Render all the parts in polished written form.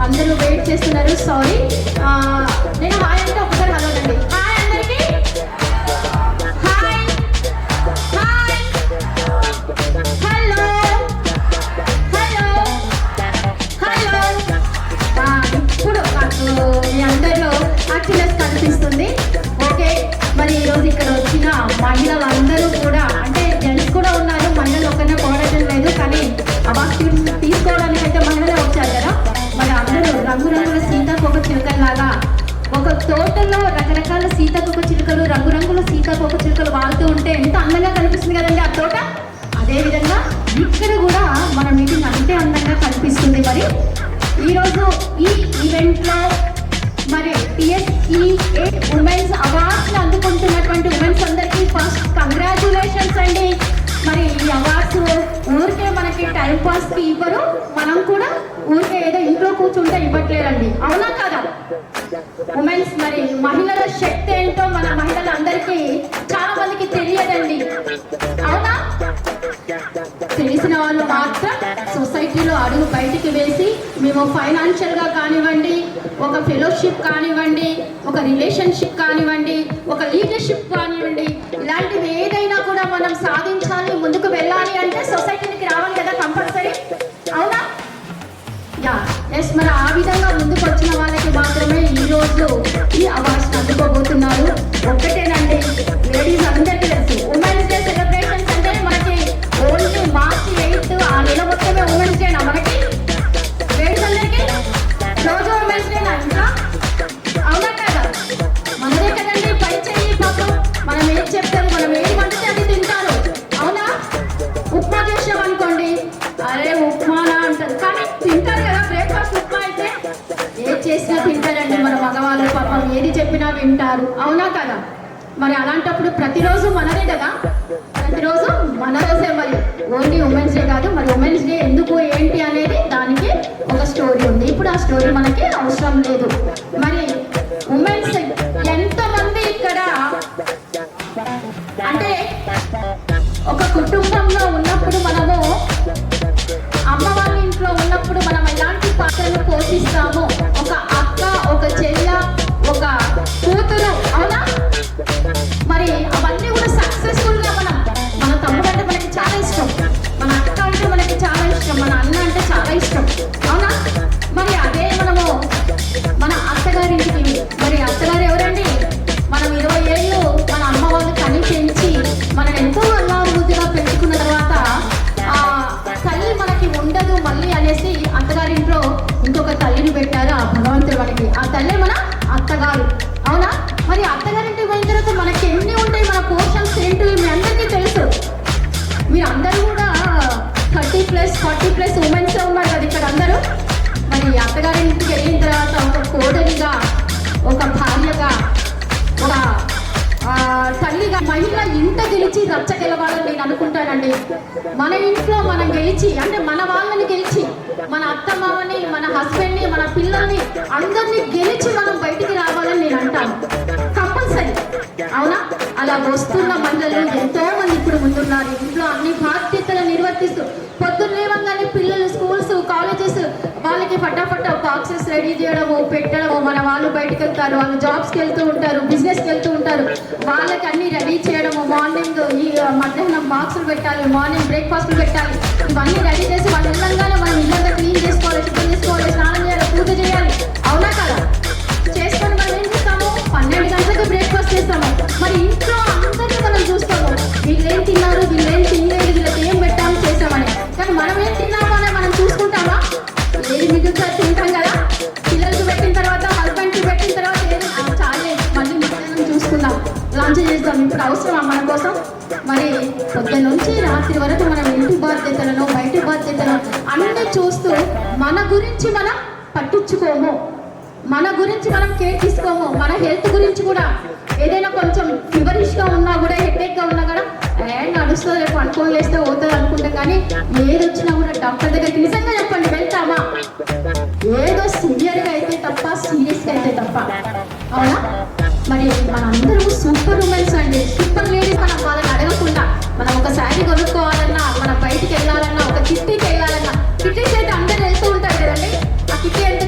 అందరూ వెయిట్ చేస్తున్నారు. సారీ, నేను హాయ్ అంటే ఒకసారి కలవండి. హాయ్ అందరికి, hi hi, hello hello hello. ఇప్పుడు నాకు మీ అందరిలో యాక్టివ్నెస్ కనిపిస్తుంది. ఓకే, మరి ఈరోజు ఇక్కడ వచ్చిన మహిళలందరూ కూడా, అంటే జెంట్స్ కూడా ఉన్నారు, మహిళలు ఒక్కనే పోరాటం లేదు, కానీ అవార్డ్స్ తీసుకోవడానికి అయితే మహిళలే వచ్చారు కదా. మరి అందరూ రంగురంగుల సీతాకోక చిలుకల్లాగా ఒక తోటలో రకరకాల సీతాకోక చిలుకలు, రంగురంగుల సీతాకోక చిలుకలు వాళ్తూ ఉంటే ఎంత అందంగా కనిపిస్తుంది కదండి ఆ తోట. అదేవిధంగా ఇక్కడ కూడా మన మీటింగ్ అంతే అందంగా కనిపిస్తుంది. మరి ఈరోజు ఈ ఈవెంట్లో మరి TSEA ఉమెన్స్ అవార్డ్స్ అందుకుంటున్నటువంటి ఉమెన్స్ అందరికీ ఫస్ట్ కంగ్రాచ్యులేషన్స్ అండి. మరి ఈ అవార్డ్స్ ఊరికే మనకి టైం పాస్కి ఇవ్వరు, మనం కూడా ఊరికే ఏదో ఇంట్లో కూర్చుంటే ఇవ్వట్లేదండి, అవునా కదా. ఉమెన్స్ మరి మహిళల శక్తి ఏంటో మన మహిళలందరికీ చాలా మందికి తెలియదండి, అవునా. తెలిసిన వాళ్ళు మాత్రం సొసైటీలో అడుగు బయటికి వేసి మేము ఫైనాన్షియల్గా కానివ్వండి, ఒక ఫెలోషిప్ కానివ్వండి, ఒక రిలేషన్షిప్ కానివ్వండి, ఒక లీడర్షిప్ కానివ్వండి, ఇలాంటివి ఏదైనా కూడా మనం సాధించాలి, ముందుకు వెళ్ళాలి అంటే సొసైటీకి రావాలి కదా కంపల్సరీ, అవునా. ఎస్, మరి ఆ విధంగా ముందుకు వచ్చిన వాళ్ళకి మాత్రమే ఈరోజు ఈ అవార్డ్స్ అందుకోబోతున్నారు. ఒక్కటేనండి, లేడీస్ అందరికీ తెలుసు ఉమెన్స్ డే సెలబ్రేషన్స్ అంటే మనకి ఓన్లీ మార్చి 8 ఆ నెల మొత్తమే ఉమెన్స్ డేనా మనకి. లేడీస్ అందరికీ రోజు ఉమెన్స్ డేనా ఇంకా, అవునా కదా. మనదే కదండి పై చెయ్యి పాపం, మనం ఏది చెప్తారు, మనం ఏది వండితే అది తింటారు, అవునా. ఉప్మా చేసామనుకోండి, అరే ఉప్మానా అంటారు, కానీ తింటారు కదా. బ్రేక్ఫాస్ట్ ఉప్మా అయితే ఏది చేసినా తింటారండి మన మగవాళ్ళు, పాపం ఏది చెప్పినా వింటారు, అవునా కదా. మరి అలాంటప్పుడు ప్రతిరోజు మనదే కదా, ప్రతిరోజు మన రోజే. మరి ఓన్లీ ఉమెన్స్ డే కాదు, మరి ఉమెన్స్ డే ఎందుకు ఏంటి అనేది దానికి ఒక స్టోరీ ఉంది. ఇప్పుడు ఆ స్టోరీ మనకి అవసరం లేదు. మరి ఉమెన్స్ ఎంతమంది ఇక్కడ, అంటే ఒక కుటుంబంలో ఉన్నప్పుడు మనము అమ్మ వాళ్ళ ఇంట్లో ఉన్నప్పుడు మనం ఎలాంటి పాత్రలు పోషిస్తాము, ఒక అక్క, ఒక చెల్ల, ఒక కూతురు, అవునా. మరి అవన్నీ కూడా సక్సెస్ఫుల్ గా మన తమ్ముడు అంటే మనకి చాలా ఇష్టం, మన అక్క అంటే మనకి చాలా ఇష్టం, మన అన్న అంటే చాలా ఇష్టం, అవునా. మరి అదే మనము మన అత్తగారింటికి, మరి అత్తగారు ఎవరండి, మనం 20 ఏళ్ళు మన అమ్మ వాళ్ళు కని పెంచి మనం ఎంతో అల్లారుముద్దుగా పెంచుకున్న తర్వాత ఆ తల్లి మనకి ఉండదు మళ్ళీ అనేసి అత్తగారింట్లో ఇంకొక తల్లిని పెట్టారు ఆ భగవంతుడు మనకి. ఆ తల్లి మన అత్తగారు, అవునా. మరి అత్తగారింటికి పోయిన తర్వాత మనకి ఎన్ని ఉంటాయి, మన పోర్షన్స్ ఏంటి మీ అందరికీ తెలుసు. మీరు అందరూ కూడా 30+ ఉమెన్స్ ఉన్నారు కదా ఇక్కడ అందరూ. మరి అత్తగారింటికి వెళ్ళిన తర్వాత ఒక కోడలిగా, ఒక భార్యగా, ఒక తల్లిగా మహిళ ఇంట గెలిచి రచ్చ గెలవాలని నేను అనుకుంటానండి. మన ఇంట్లో మనం గెలిచి, అంటే మన వాళ్ళని గెలిచి, మన అత్తమామని, మన హస్బెండ్ని, మన పిల్లల్ని అందరినీ గెలిచి మనం బయటికి రావాలని నేను అంటాను, కంపల్సరీ, అవునా. అలా వస్తున్న మహిళలు ఎంతో మంది ఇప్పుడు ముందున్నారు, ఇంట్లో అన్ని బాధ్యతలు నిర్వర్తిస్తూ. పొద్దున్న లేవంగానే పిల్లలు స్కూల్స్, కాలేజెస్, వాళ్ళకి ఫటాఫట బాక్సెస్ రెడీ చేయడము, పెట్టడము. మన వాళ్ళు బయటకు వెళ్తారు, వాళ్ళు జాబ్స్కి వెళ్తూ ఉంటారు, బిజినెస్కి వెళ్తూ ఉంటారు, వాళ్ళకి అన్ని రెడీ చేయడము. మార్నింగ్ ఈ మధ్యాహ్నం బాక్సులు పెట్టాలి, మార్నింగ్ బ్రేక్ఫాస్ట్లు పెట్టాలి, ఇవన్నీ రెడీ చేసి వాళ్ళు వెళ్ళంగానే మనం ఇల్లంతా క్లీన్ చేసుకోవాలి, శుభ్రం చేసుకోవాలి, స్నానం చేయాలి, పూజ చేయాలి, అవునా కదా. చేసుకొని మనం ఏం చేస్తాము, 12 గంటలకు బ్రేక్ఫాస్ట్ చేస్తాము. మరి ఇంట్లో అందరినీ మనం చూస్తాము, వీళ్ళేం తిన్నారు, వీళ్ళేం తినలేదు, వీళ్ళకి ఏం పెట్టాము చేసామని. కానీ మనం ఏం తిన్నామో అని మనం చూసుకుంటామా, ఏది మిగులుతా తింటాం కదా. పిల్లలకి పెట్టిన తర్వాత, హస్బెండ్కి పెట్టిన తర్వాత ఏది చాలే మళ్ళీ మిగిలిన చూసుకుందాం, లంచ్ చేద్దాం, ఇప్పుడు అవసరమా మన కోసం. మరి పొద్దున్న నుంచి రాత్రి వరకు మనం ఇంటి బాధ్యతలను, బయటి బాధ్యతలను అన్నీ చూస్తూ మన గురించి మనం పట్టించుకోము, మన గురించి మనం కేర్ తీసుకోము. మన హెల్త్ గురించి కూడా ఏదైనా కొంచెం ఫీవరిష్గా ఉన్నా కూడా, హెడేక్గా ఉన్నా కూడా నడుస్తుంది, రేపు అనుకోని లేస్తే పోతుంది అనుకుంటాం. కానీ ఏది వచ్చినా కూడా డాక్టర్ దగ్గరికి నిజంగా చెప్పండి వెళ్తామా, ఏదో సివియర్గా అయితే తప్ప, సీరియస్గా అయితే తప్ప, అవునా. మరి మనందరూ సూపర్ ఉమెన్స్ అండి, సూపర్ లేడీస్. మనం వాళ్ళని అడగకుండా మనం ఒక శారీ కొనుక్కోవాలన్నా, మనం బయటికి వెళ్ళాలన్నా, ఒక కిట్టీకి వెళ్ళాలన్నా, కిట్టీస్ అయితే అందరూ వెళ్తూ ఉంటారు కదండి. ఆ కిట్టీ ఎంత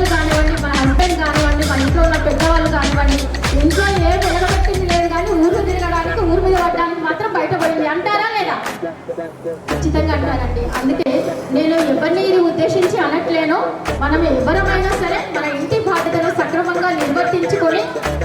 పిల్లలు కానివ్వండి, మన హస్బెండ్ కానివ్వండి, మన ఇంట్లో ఉన్న పెద్దవాళ్ళు కానివ్వండి, ఇంట్లో ఏ వెలగబెట్టింది లేదు కానీ ఊరు తిరగడానికి ఊరు మీద పడడానికి మాత్రం బయటపడింది అంటారా లేదా? ఖచ్చితంగా అంటారండి. అందుకే నేను ఎవరిని ఇది ఉద్దేశించి అనట్లేను. మనం ఎవరమైనా సరే మన ఇంటి బాధ్యతను సక్రమంగా నిర్వర్తించుకొని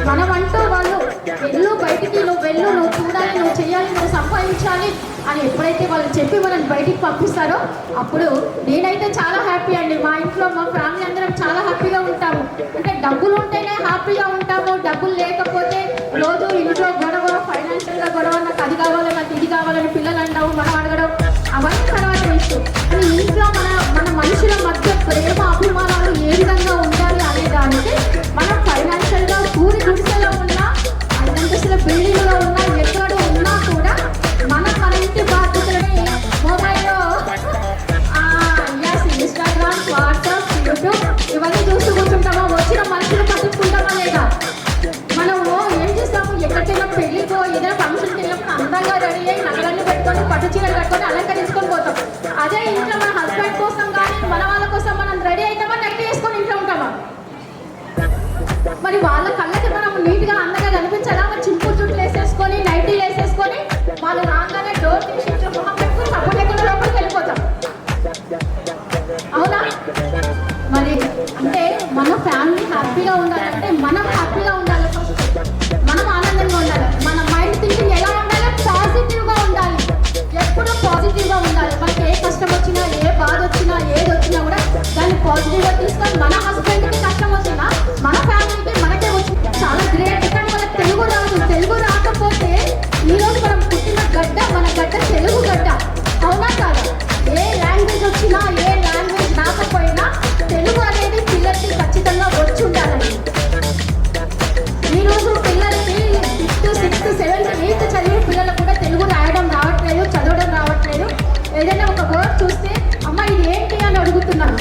మనమంటూ వాళ్ళు వెళ్ళు బయటికి, నువ్వు వెళ్ళు, నువ్వు చూడాలి, నువ్వు చేయాలి, నువ్వు సంపాదించాలి అని ఎప్పుడైతే వాళ్ళు చెప్పి మనల్ని బయటికి పంపిస్తారో అప్పుడు నేనైతే చాలా హ్యాపీ అండి. మా ఇంట్లో మా ఫ్యామిలీ అందరం చాలా హ్యాపీగా ఉంటాము. అంటే డబ్బులు ఉంటేనే హ్యాపీగా ఉంటాము. డబ్బులు లేకపోతే రోజు ఇంట్లో గొడవ, ఫైనాన్షియల్గా గొడవ, నాకు అది కావాలి, నాకు ఇది కావాలని పిల్లలు అంటాము, మనం అడగడం అవన్నీ తర్వాత ఇష్టం. కానీ ఇంట్లో మన మనుషుల మధ్య ప్రేమ అభిమానాలు ఏ విధంగా ఉండాలి అనే దానికి మనం ఫైనాన్షియల్గా పూరి గుడిసెలో ఉన్నా, అంతస్తుల బిల్డింగ్లో ఉన్నా, ఎక్కడ ఉన్నా కూడా మన ఇంటి బాధ్యతలని మొబైల్లో ఇన్స్టాగ్రామ్, వాట్సాప్, యూట్యూబ్ ఇవన్నీ చూస్తూ కూర్చుంటామా? వచ్చిన మనుషులు పట్టించుకుంటామా లేదా? మనము ఏం చేస్తాము? ఎక్కడికైనా పెళ్ళికో ఏదైనా ఫంక్షన్కి వెళ్ళినప్పుడు అందంగా రెడీ అయ్యి నగలన్నీ పెట్టుకొని పట్టు చీరలు కట్టుకొని అలంకరించుకొని పోతాం. అదే ఇంట్లో మన హస్బెండ్ కోసం కానీ మన వాళ్ళ కోసం మనం రెడీ అవుతామా? నెట్ వేసుకొని ఇంట్లో ఉంటామా? మరి వాళ్ళ కళ్ళకి మనం నీట్గా అందంగా కనిపించాలా? మరి చింపులు చుట్టూ వేసేసుకొని నైటీలు వేసేసుకొని వాళ్ళు రాగానే డోర్ తీసి మొహం పెట్టుకుని సపోర్ట్ లేకుండా లోపలికి వెళ్ళిపోతాం. అవునా? మరి అంటే మన ఫ్యామిలీ హ్యాపీగా ఉండాలంటే మనం హ్యాపీగా ఉండాలి. మనం ఆనందంగా ఉండాలి. మన మైండ్ థింకింగ్ ఎలా ఉండాలి? పాజిటివ్గా ఉండాలి. ఎప్పుడు పాజిటివ్గా ఉండాలి. మనకి ఏ కష్టం వచ్చినా, ఏ బాధ వచ్చినా, ఏది వచ్చినా కూడా దాన్ని పాజిటివ్గా తీసుకొని మన హస్బెండ్కి కష్టం వచ్చినా మన ఫ్యామిలీకి మనకే వచ్చింది చాలా గ్రేట్. కానీ మనకు తెలుగు రాదు. తెలుగు రాకపోతే ఈరోజు మనం పుట్టిన గడ్డ, మన గడ్డ తెలుగు గడ్డ. అవునా కాదా? ఏ లాంగ్వేజ్ వచ్చినా, ఏ లాంగ్వేజ్ రాకపోయినా తెలుగు అనేది పిల్లలకి ఖచ్చితంగా వచ్చి ఉండాలండి. ఈరోజు పిల్లలకి 5th, 6th, 7th, 8th చదివే పిల్లలకు కూడా తెలుగు రాయడం రావట్లేదు, చదవడం రావట్లేదు. ఏదైనా ఒక వర్డ్ చూస్తే అమ్మ ఇది ఏంటి అని అడుగుతున్నాను,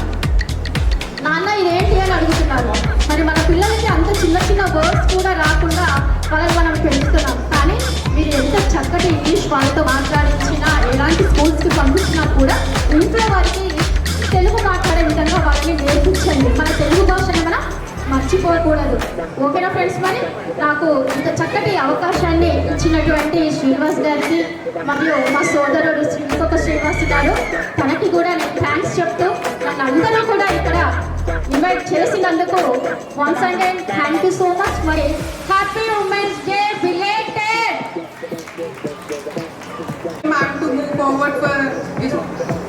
నాన్న ఇదేంటి అని అడుగుతున్నారు. మరి మన పిల్లలకి అంత చిన్న చిన్న వర్డ్స్ కూడా రాకుండా వాళ్ళని మనం పెంచుతున్నాం. కానీ మీరు ఎంత చక్కటి ఇంగ్లీష్ వాళ్ళతో మాట్లాడించినా, ఎలాంటి స్కూల్స్కి పంపించినా కూడా ఇంట్లో వారికి తెలుగు మాట్లాడే విధంగా వాళ్ళని నేర్పించండి. మన తెలుగు భాషని మనం మర్చిపోకూడదు. ఓకేనా ఫ్రెండ్స్? మరి నాకు ఇంత చక్కటి అవకాశాన్ని ఇచ్చినటువంటి శ్రీనివాస్ గారికి మరియు మా సోదరుడు ఇంకొక శ్రీనివాస్ గారు, తనకి కూడా నేను థ్యాంక్స్ చెప్తూ నన్ను అందరూ కూడా ఇక్కడ ఇన్వైట్ చేసినందుకు once again thank you so much. మరి happy women's day belated. To move forward for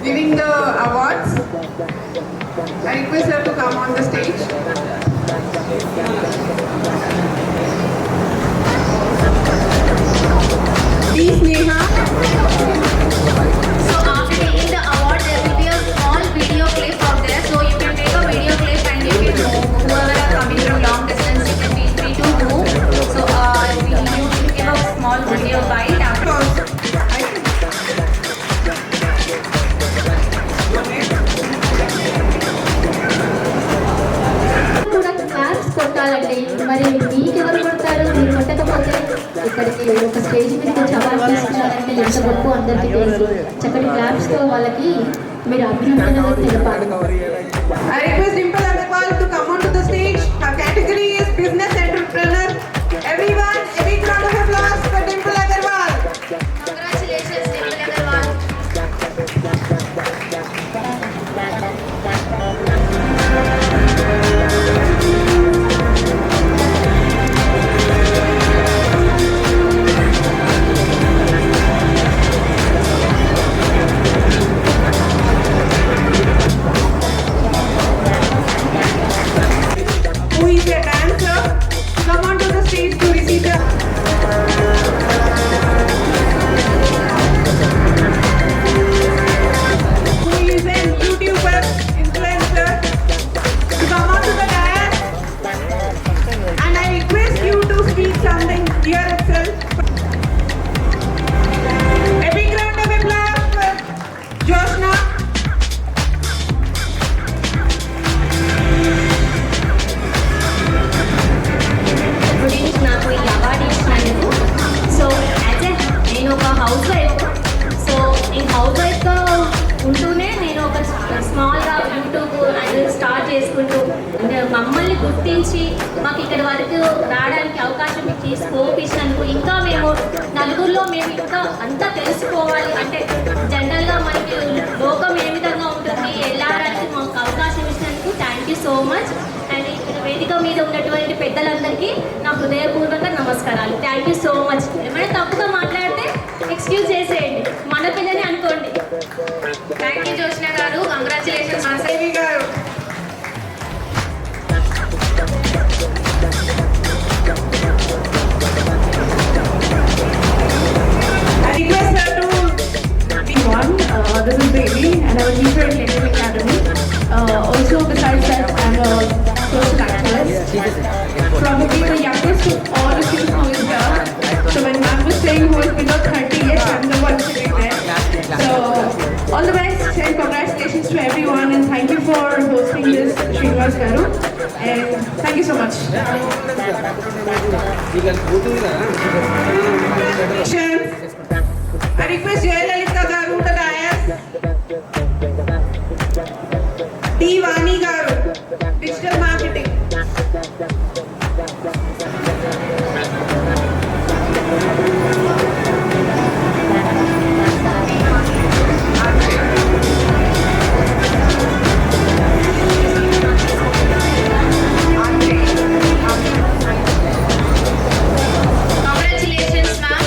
giving the awards, I request her to come on the stage. Please, Neha. So after taking the award, there will be a small video clip out there. So you can take a video clip and you can move. Whoever are coming from long distance, you can feel free to move. So we need you to give a small video bite after. కొట్టాలండి. మరి మీకు ఎవరు కొడతారు? మీరు కొట్టకపోతే ఇక్కడికి ఒక stage మీద award తీసుకున్నారంటే ఎంత గొప్ప అందరికీ తెలుసు. చక్కటి క్లాప్స్తో వాళ్ళకి మీరు అభినందనలు తెలపాలి. I request Dimple Agarwal to come onto the stage. Her category is business entrepreneur. Everyone, a big round of applause for Dimple Agarwal. Congratulations, Dimple Agarwal. గుర్తించి మాకు ఇక్కడ వరకు రావడానికి అవకాశం ఇచ్చి స్కోప్ ఇచ్చినందుకు ఇంకా మేము నలుగురిలో మేము ఇంకా అంతా తెలుసుకోవాలి అంటే జనరల్గా మనకి లోకం ఏ విధంగా ఉంటుంది వెళ్ళడానికి మాకు అవకాశం ఇచ్చినందుకు thank you so much. And ఇక్కడ వేదిక మీద ఉన్నటువంటి పెద్దలందరికీ నా హృదయపూర్వక నమస్కారాలు. Thank you so much. ఏమైనా తప్పుగా మాట్లాడితే ఎక్స్క్యూజ్ చేసేయండి, మన పిల్లని అనుకోండి. థ్యాంక్ యూ జోష్న గారు, కంగ్రాచులేషన్స్. దేవి గారు. I request her to Everyone, this is Baby and I'm a teacher in Legal Academy. Also besides that, I'm a social activist. Probably the youngest of all the students who is here. So when ma'am was saying who is below 30, yes, I'm the one sitting there. So all the best and congratulations to everyone and thank you for hosting this Srinivas Garu and thank you so much. I request Jayalalitha garu to dais. D. Vani garu, digital marketing. Congratulations, ma'am.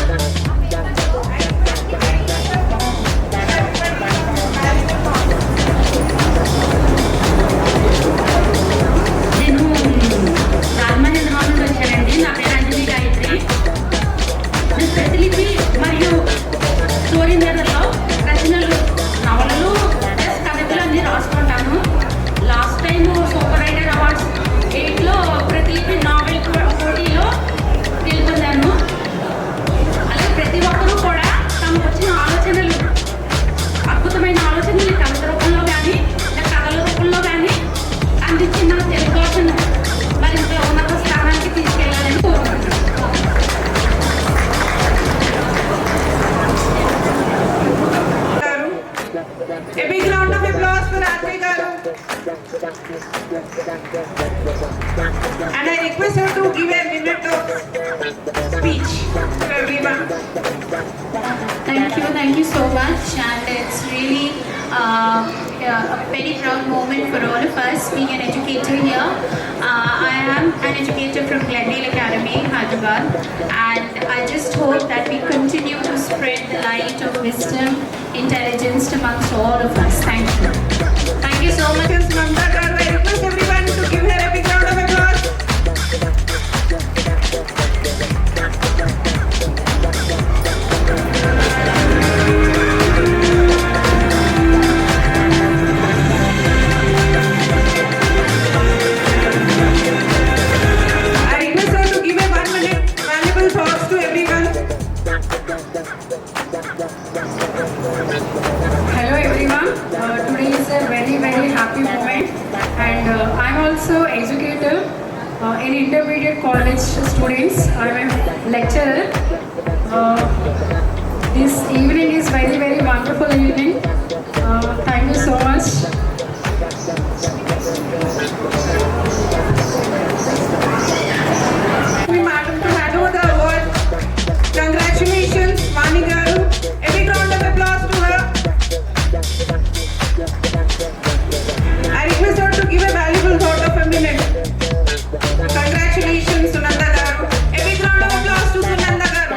నేను రాజమహేంద్ర నుండి వచ్చానండి. నా పేరు అంజలి గాయత్రి. నేను ప్రతిలిపి మరియు story మీదలో రచనలు, నవలలు, కవితలు అన్నీ రాసుకుంటాను. Last time super writer awards 8లో ప్రతిలిపి నావెల్ పోటీలో గెలుపొందాను. అలాగే ప్రతి ఒక్కరూ కూడా తమకు వచ్చిన ఆలోచనలు, అద్భుతమైన ఆలోచనలు కవిత రూపంలో కానీ కథల రూపంలో కానీ అందించి నా తెలుగు భాషను మరింత ఉన్నత స్థానానికి తీసుకెళ్లాలని కోరుకుంటున్నాను. A big round of applause for Adri garu. And I request her to give a minute of speech to everyone. Thank you so much, and it's really a very proud moment for all of us being an educator here. I am an educator from Glendale Academy, Hyderabad, and I just hope that we continue to spread the light of wisdom, intelligence amongst all of us. Thank you. Thank you so much. Since Mamta garu, I request everyone to give her a big round of applause. I request her to give a 1 minute valuable thoughts to everyone. Hello everyone, today is a very happy moment and I'm also educator in intermediate college students. I'm a lecturer. This evening is very wonderful evening. Thank you so much. We madam to hand over the award. Congratulations, Vani garu. A big round of applause to her. I request her to give a valuable thought of a minute. Congratulations, Sunanda garu. A big round of applause to Sunanda garu.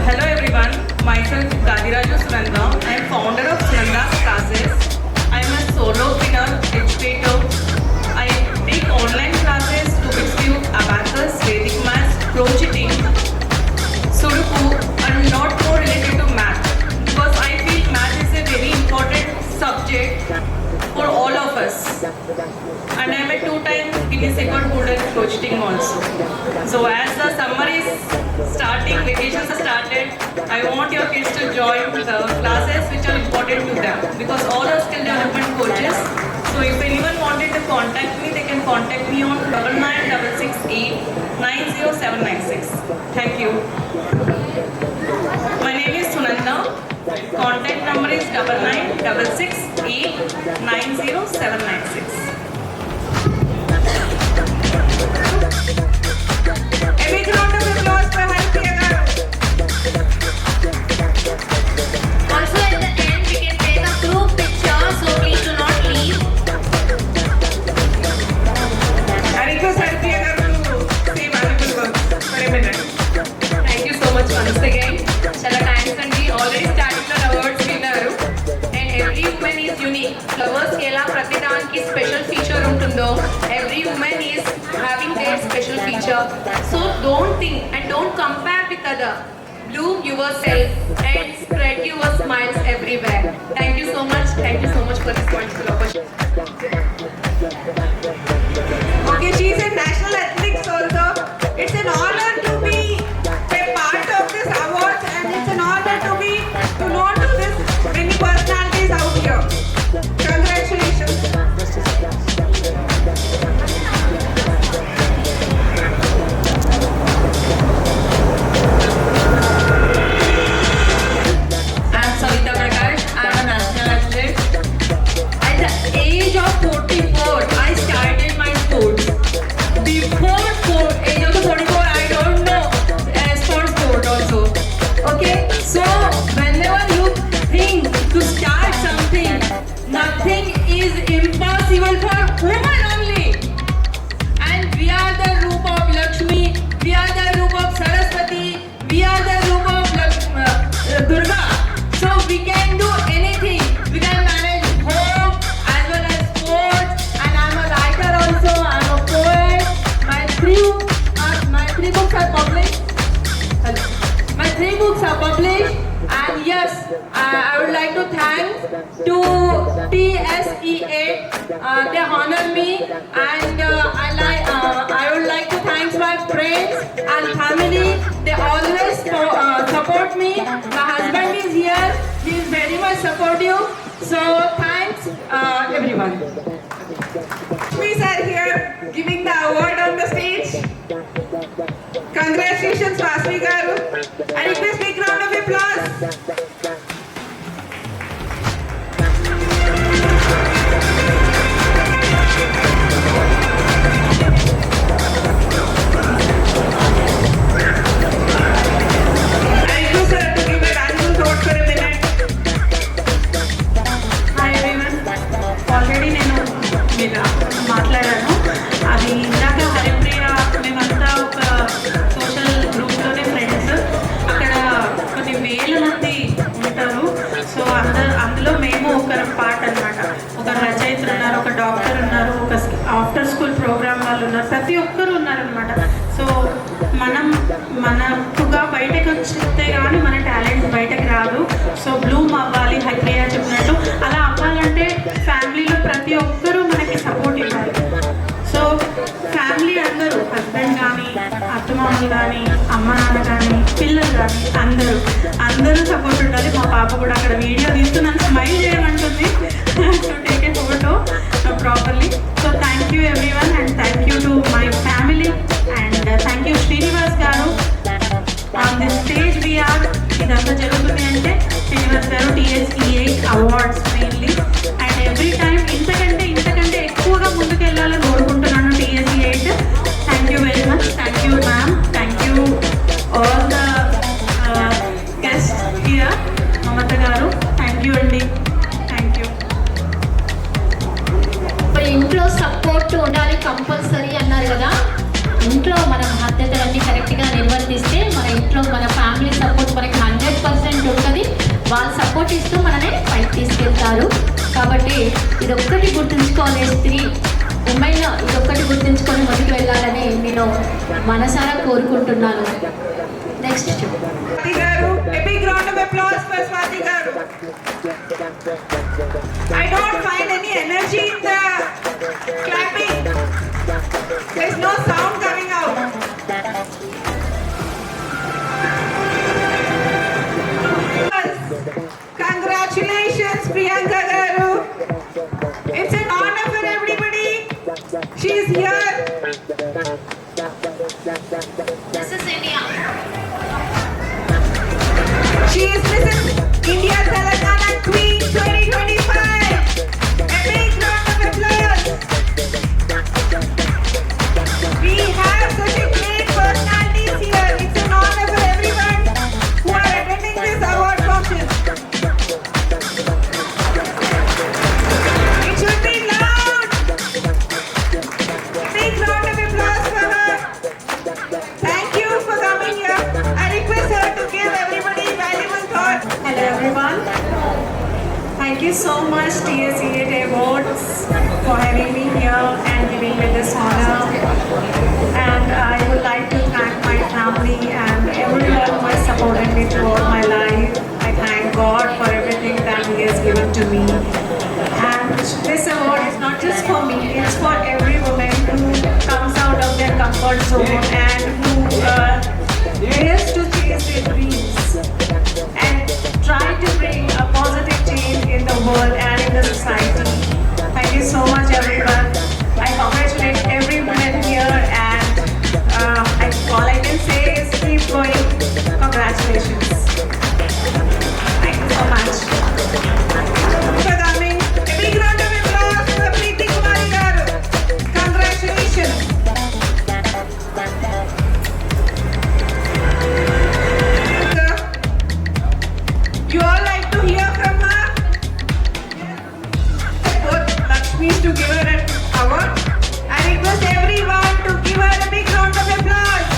Hello everyone, myself Gadiraju Sunanda. I am founder of Sunanda's Classes. I am a solopreneur, educator. I take online classes to Cube, Abacus, Vedic Maths, Crocheting, Sudoku and lot more related to math because I feel math is a very important subject for all of us. And I am a two-time Guinness Record holder in Crocheting also. So as the summer is starting, vacations are started, I want your kids to join the classes which are important contact me on 9966890796. Thank you. My name is Sunanda. Contact number is 9966890796. A big round of applause for Harpriya garu. Also at the end we can take a group picture, so please do not leave. I request Harpriya garu to say valuable words for a minute. Thank you so much once again. Chala thanks అండి. Already starting the awards విన్నారు. And every woman is unique. Flowers కి ఎలా ప్రతి దానికి special feature ఉంటుందో, every woman is having their special feature. So don't think and don't compare with other. Bloom yourself and spread your smiles everywhere. Thank you so much. Thank you so much for this wonderful opportunity. Okay, she is in National Athletics also. It's an honor to be a part of this awards, and it's an honor to know to this many personalities out here. Congratulations. I'm Savita Prakash. I'm a national athlete. At the age of 44, I started my sports. Before age of 44, I don't know sport also. Okay, so whenever you think to start something, nothing is impossible for women only. And we are the roop of Lakshmi, we are the roop of Saraswati, we are the roop of Durga. So we can do anything. We can manage home as well as sports. And I'm a writer also. I'm a poet. My three books are published. Hello. My 3 books are published. And yes, I would like to thank to TSEA. They honor me, and I would like to thank my friends and family. They always support me. My husband is here. He is very much supportive. So thanks everyone. We are here giving the award on the stage. Congratulations, Vasvi garu. I request big round of applause. I request her to give a valuable thought for a minute. Hi everyone. Already నేను మీరు మాట్లాడాను. అది ఇందాక హరిప్రియ మేమంతా ఒక social గ్రూప్లోనే friends. అక్కడ కొన్ని వేల మంది ఉంటారు. సో అందులో మేము ఒక పార్ట్ అన్నమాట. ఒక రచయితలు ఉన్నారు, ఒక డాక్టర్ ఉన్నారు, ఒక ఆఫ్టర్ స్కూల్ ప్రోగ్రామ్ వాళ్ళు ఉన్నారు, ప్రతి ఒక్కరు ఉన్నారనమాట. సో మనకుగా బయటకు వచ్చితే కానీ మన టాలెంట్ బయటకు రాదు. సో బ్లూమ్ అవ్వాలి, హైప్రియ చెప్పినట్టు అలా అవ్వాలంటే ఫ్యామిలీలో ప్రతి ఒక్కరూ మనకి సపోర్ట్ ఇవ్వాలి. సో ఫ్యామిలీ అందరూ, హస్బెండ్ కానీ, అత్తమామలు కానీ, అమ్మ నాన్న కానీ, పిల్లలు కానీ అందరూ సపోర్ట్ ఉండాలి. మా పాప కూడా అక్కడ వీడియో తీస్తూ నన్ను స్మైల్ చేయమంటుంది to take a photo properly. So thank you everyone, and thank you to my family, and thank you Srinivas garu. On the stage we are ఇదంతా జరుగుతుంది అంటే Srinivas garu TSEA awards mainly. And every time ఇంతకంటే ఎక్కువగా ముందుకు వెళ్ళాలని కోరుకుంటున్నాను TSEA. Thank you very much. Thank you ma'am. Thank you all the guest here. Mamata garu thank you అండి. Thank you. ఇంట్లో సపోర్ట్ ఉండాలి కంపల్సరీ అన్నారు కదా. ఇంట్లో మనం బాధ్యతలన్నీ కరెక్ట్గా నిర్వర్తిస్తే మన ఇంట్లో మన ఫ్యామిలీ సపోర్ట్ మనకి 100% ఉంటుంది. వాళ్ళు సపోర్ట్ ఇస్తూ మననే పైకి తీసుకెళ్తారు. కాబట్టి ఇదొక్కటి గుర్తుంచుకోవాలి, స్త్రీ ఉమెన్ ఇదొక్కటి గుర్తుంచుకొని ముందుకు వెళ్ళాలని నేను మనసారా కోరుకుంటున్నాను. Next Swati garu, a big round of applause for Swati garu. I don't find any energy in the clapping. There's no sound coming out. Congratulations, Priyanka garu. It's an honor for everybody. She is here. Thank you so much TSEA Awards for having me here and giving me this honor. And I would like to thank my family and everyone who has supported me throughout my life. I thank God for everything that He has given to me. And this award is not just for me, it's for every woman who comes out of their comfort zone and who dares to chase their dreams and try to bring a positive change in the world and in the society. Thank you so much, everyone. I congratulate every woman here, and all I can say is keep going. Congratulations. Thank you so much. For coming, a big round of applause for Preeti Kumari garu. Congratulations. You all like to hear from her? Both Lakshmis to give her an award. I request everyone to give her a big round of applause.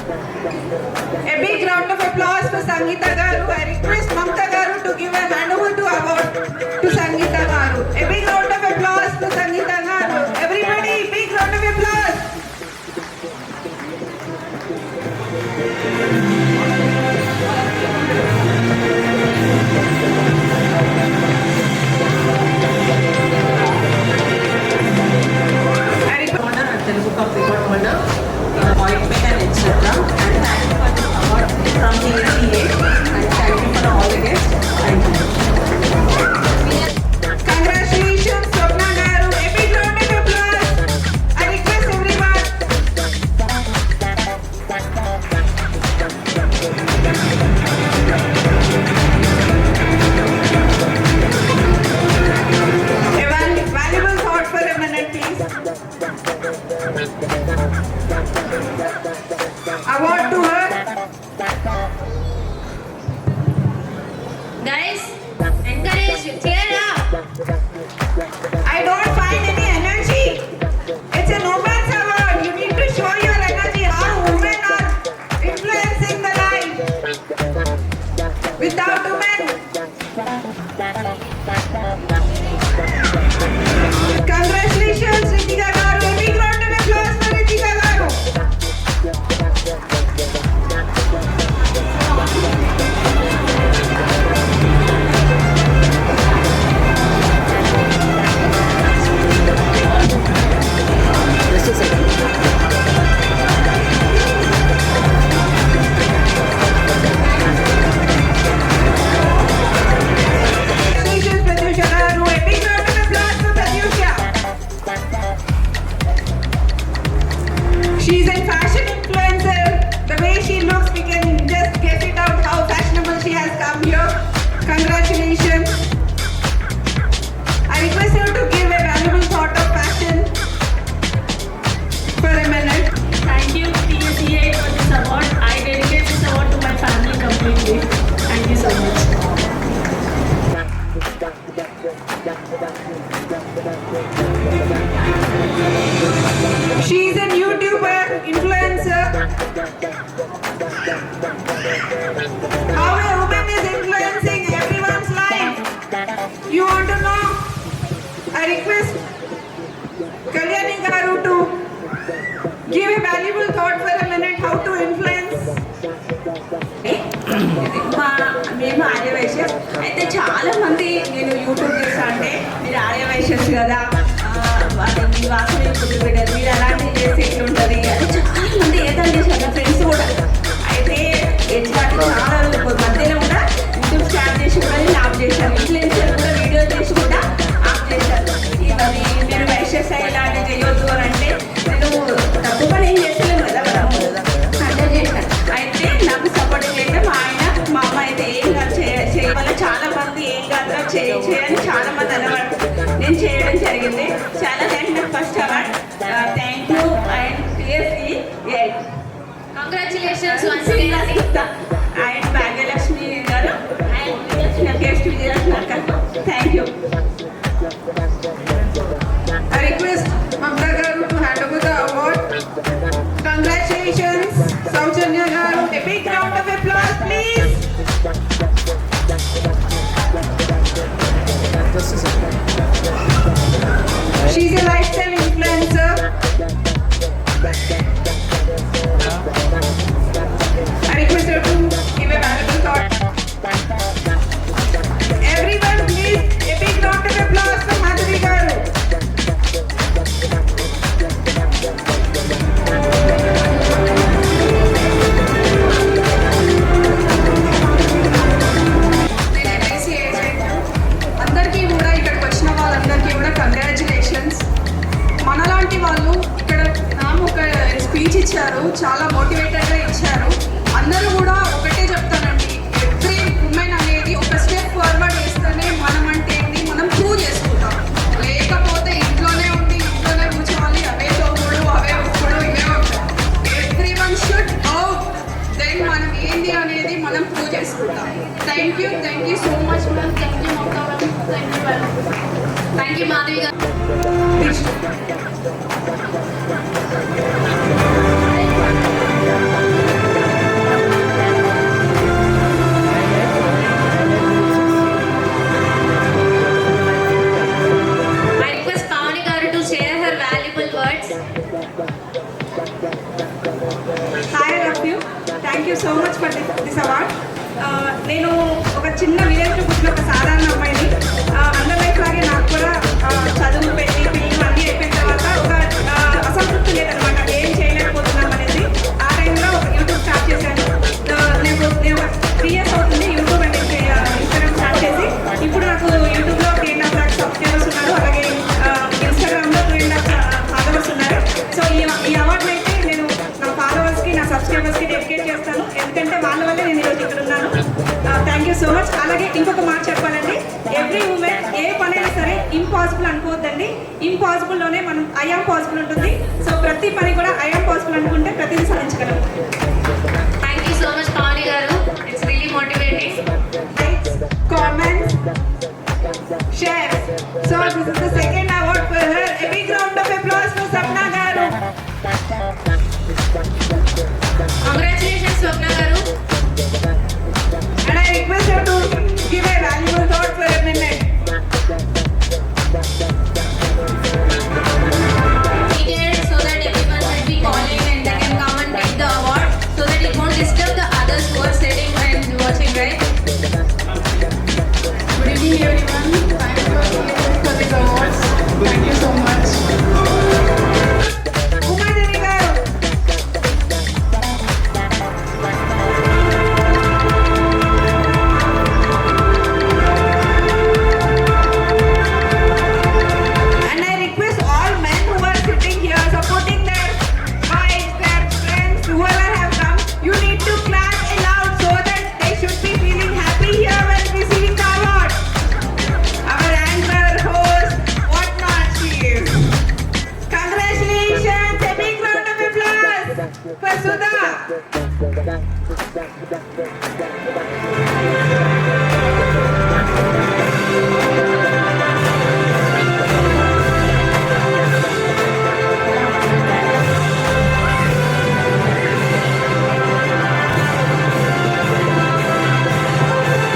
A big round of applause for Sangeeta garu. I request Mamta garu to give a handover to award to Sangeeta garu. A big round of applause for Sangeeta garu. Everybody, big round of applause. I request Telugu Public Award appointment and etc. And thank you for this award from TSEA and thank you for all the guests. Thank you. Congratulations, Swapna garu. A big round of applause. I request everyone. A valuable thought for a minute, please. Award to her. Guys, encourage, cheer up. I don't find any energy. It's a no man's award. You need to show your energy. How women are influencing the life. Without women. Congratulations, Ritika garu. A big round of applause for Ritika garu. Congratulations, Pratyusha garu. A big round of applause for Pratyusha. She's a fashion influencer. The way she looks, we can just get it out how fashionable she has come here. Congratulations. I request you to give a valuable thought of fashion for a minute. Thank you TSEA for this award. I dedicate this award to my family completely. Thank you so much. She's a YouTuber, influencer. How a woman is influencing everyone's life. You want to know? I request Kalyani garu to give a valuable thought for a minute how to influence. మేము ఆర్యవైశ్యస్ అయితే చాలా మంది నేను YouTube చేస్తా అంటే మీరు ఆర్యవైశ్యస్ కదా మీ వాసన ఇప్పుడు పెట్టారు మీరు అలాంటివి చేసి ఎట్లుంటుంది అని చాలా మంది ఏదైనా చేశారు నా ఫ్రెండ్స్ కూడా అయితే ఎట్లాంటి చాలా మధ్యలో కూడా యూట్యూబ్ స్టార్ట్ చేసి కూడా ఆఫ్ చేశారు ఇన్ఫ్లుయెన్సర్ కూడా వీడియో చేసి కూడా ఆఫ్ చేశారు మరి మీరు వైశ్యస్ ఇలాంటివి చేయొద్దు అని అంటే నేను తప్పు పని ఏం చేస్తలేను కదా మనము అర్థం చేశాను అయితే నాకు సపోర్ట్ చేయడం మా అమ్మ అయితే ఏం కాదు చేయవల్ల చాలా మంది ఏం కాదు చేయని చాలా మంది అన్నవాడు నేను చేయడం జరిగింది చాలా థ్యాంక్ నాకు first award thank you and TSEA. Congratulations once again. And Bhagyalakshmi గారు అండ్ గెస్ట్ విజయలక్ష్మి గారు thank you. I request Mamta Garu to hand over the award. Congratulations, Saujanya Garu. A big round of applause, please. She's a lifestyle influencer. I request her to give a valuable thought. Everyone, please, a big round of applause for Madhuri Garu. నేను MSc agent. అందరికీ కూడా ఇక్కడికి వచ్చిన వాళ్ళందరికీ కూడా congratulations. మనలాంటి వాళ్ళు ఇక్కడ మ్యామ్ ఒక స్పీచ్ ఇచ్చారు, చాలా మోటివేటెడ్గా ఇచ్చారు. అందరూ కూడా ఒకటే చెప్తానండి, ఎవ్రీ ఉమెన్ అనేది ఒక స్టెప్ ఫార్వర్డ్ వేస్తేనే మనం అంటే ఏంటి మనం ప్రూవ్ చేసుకుంటాం. లేకపోతే ఇంట్లోనే ఉండి ఇంట్లోనే కూర్చోవాలి, అవే చదువుడు అవే ఒప్పుడు ఇవే ఉంటాయి. ఎవ్రీ వన్ షుడ్ అవుట్, దెన్ మనం ఏంటి అనేది మనం ప్రూవ్ చేసుకుంటాం. Thank you so much ma'am. Thank you Mamata ma'am. Thank you Madhavi garu. I request Pavani Garu to share her valuable words. Hi, I love you. Thank you so much for this award. నేను ఒక చిన్న విలేజ్లో పుట్టిన ఒక సాధారణ అమ్మాయిని. అందరి లైఫ్ లాగే నాకు కూడా చదువు పెట్టి పిల్లలు అన్నీ అయిపోయిన తర్వాత ఒక అసంతృప్తి లేదనమాట, ఏం చేయలేకపోతున్నాం అనేది. ఆ టైంలో ఒక యూట్యూబ్ స్టార్ట్ చేశాను. నేను 3 years అవుతుంది యూట్యూబ్ అండ్ ఇన్స్టాగ్రామ్ స్టార్ట్ చేసి. ఇప్పుడు నాకు యూట్యూబ్లో 3.5 lakh సబ్స్క్రైబర్స్ ఉన్నారు, అలాగే ఇన్స్టాగ్రామ్లో 2.5 ఫాలోవర్స్ ఉన్నారు. సో ఈ అవార్డుని అయితే నేను నా ఫాలోవర్స్కి నా సబ్స్క్రైబర్స్కి డెడికేట్ చేస్తాను, ఎందుకంటే వాళ్ళ వల్లే నేను ఈరోజు ఇక్కడ ఉన్నాను. Thank you so much. అలాగే ఇంకొక మాట చెప్పాలండి, ఎవ్రీ ఉమెన్ ఏ పనైనా సరే ఇంపాసిబుల్ అనుకోవద్దండి. ఇంపాసిబుల్లోనే మనం ఐఆమ్ పాసిబుల్ ఉంటుంది. సో ప్రతి పని కూడా ఐఆమ్ పాసిబుల్ అనుకుంటే ప్రతిదీ సాధించగలం. Thank you so much, Pavani Garu. It's really motivating. Likes, comments, shares. So this is the second award for her. A big round of applause for Sapna Garu. Congratulations, Swapna Garu. And I request her to give a valuable thought for a minute. Seated so that everyone will be calling and they can come and take the award so that it won't disturb the others who are sitting and watching, right? Good evening, everyone. Thank you for these awards. Thank you so much. Umadevi Garu. And I request all men who are sitting here supporting their wives, their friends, whoever have come, you need to clap aloud so that they should be feeling happy here when receiving the award. Our anchor, host, whatnot she is. Congratulations! A big round of applause for Sudha.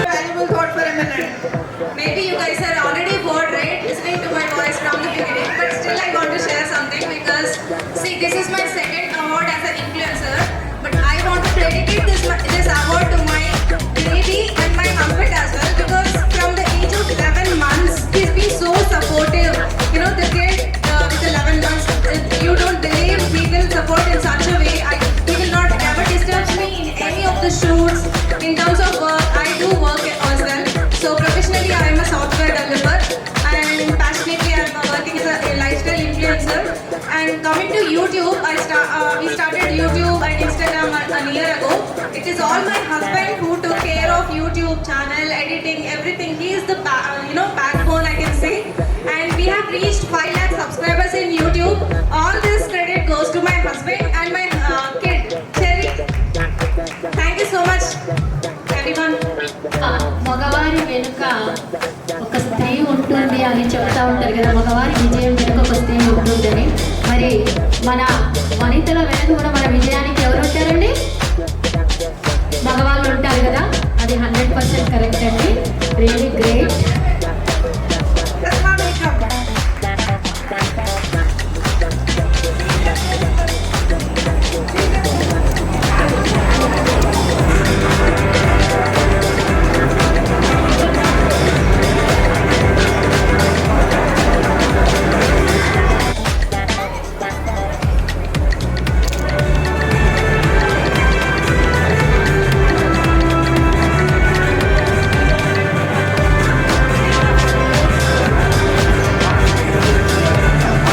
Valuable thought for a minute. Maybe you guys are already bored, right? Listening to my voice from the beginning. But still I want to share something because, see, this is my second award as an influencer. But I want to dedicate this award to my baby and my husband as well because from the age of 11 months, he's been so supportive. You know, the kid with 11 months, you don't believe he will support in such a way. He will not ever disturb me in any of the shoots. In terms of work, I do work as well. So professionally, I am a software developer and passionately I am working as a lifestyle influencer. And coming to YouTube, we started YouTube and Instagram a year ago. It is all my husband who took care of YouTube channel, editing, everything. He is the backbone, I can say. And we have reached 5 lakh subscribers in YouTube. All this credit goes to my husband and my kid, Cherry. Thank you so much, everyone. మగవారి వెనుక ఒక స్త్రీ ఉంటుంది అని చెప్తా ఉంటారు కదా, మగవారి విజయం వెనుక వస్తే ఉంటుందని. మరి మన వనితల వెనుక కూడా మన విజయానికి ఎవరు ఉంటారండి? మగవాళ్ళు ఉంటారు కదా, అది 100% కరెక్ట్ అండి. Really great. Tasma makeup.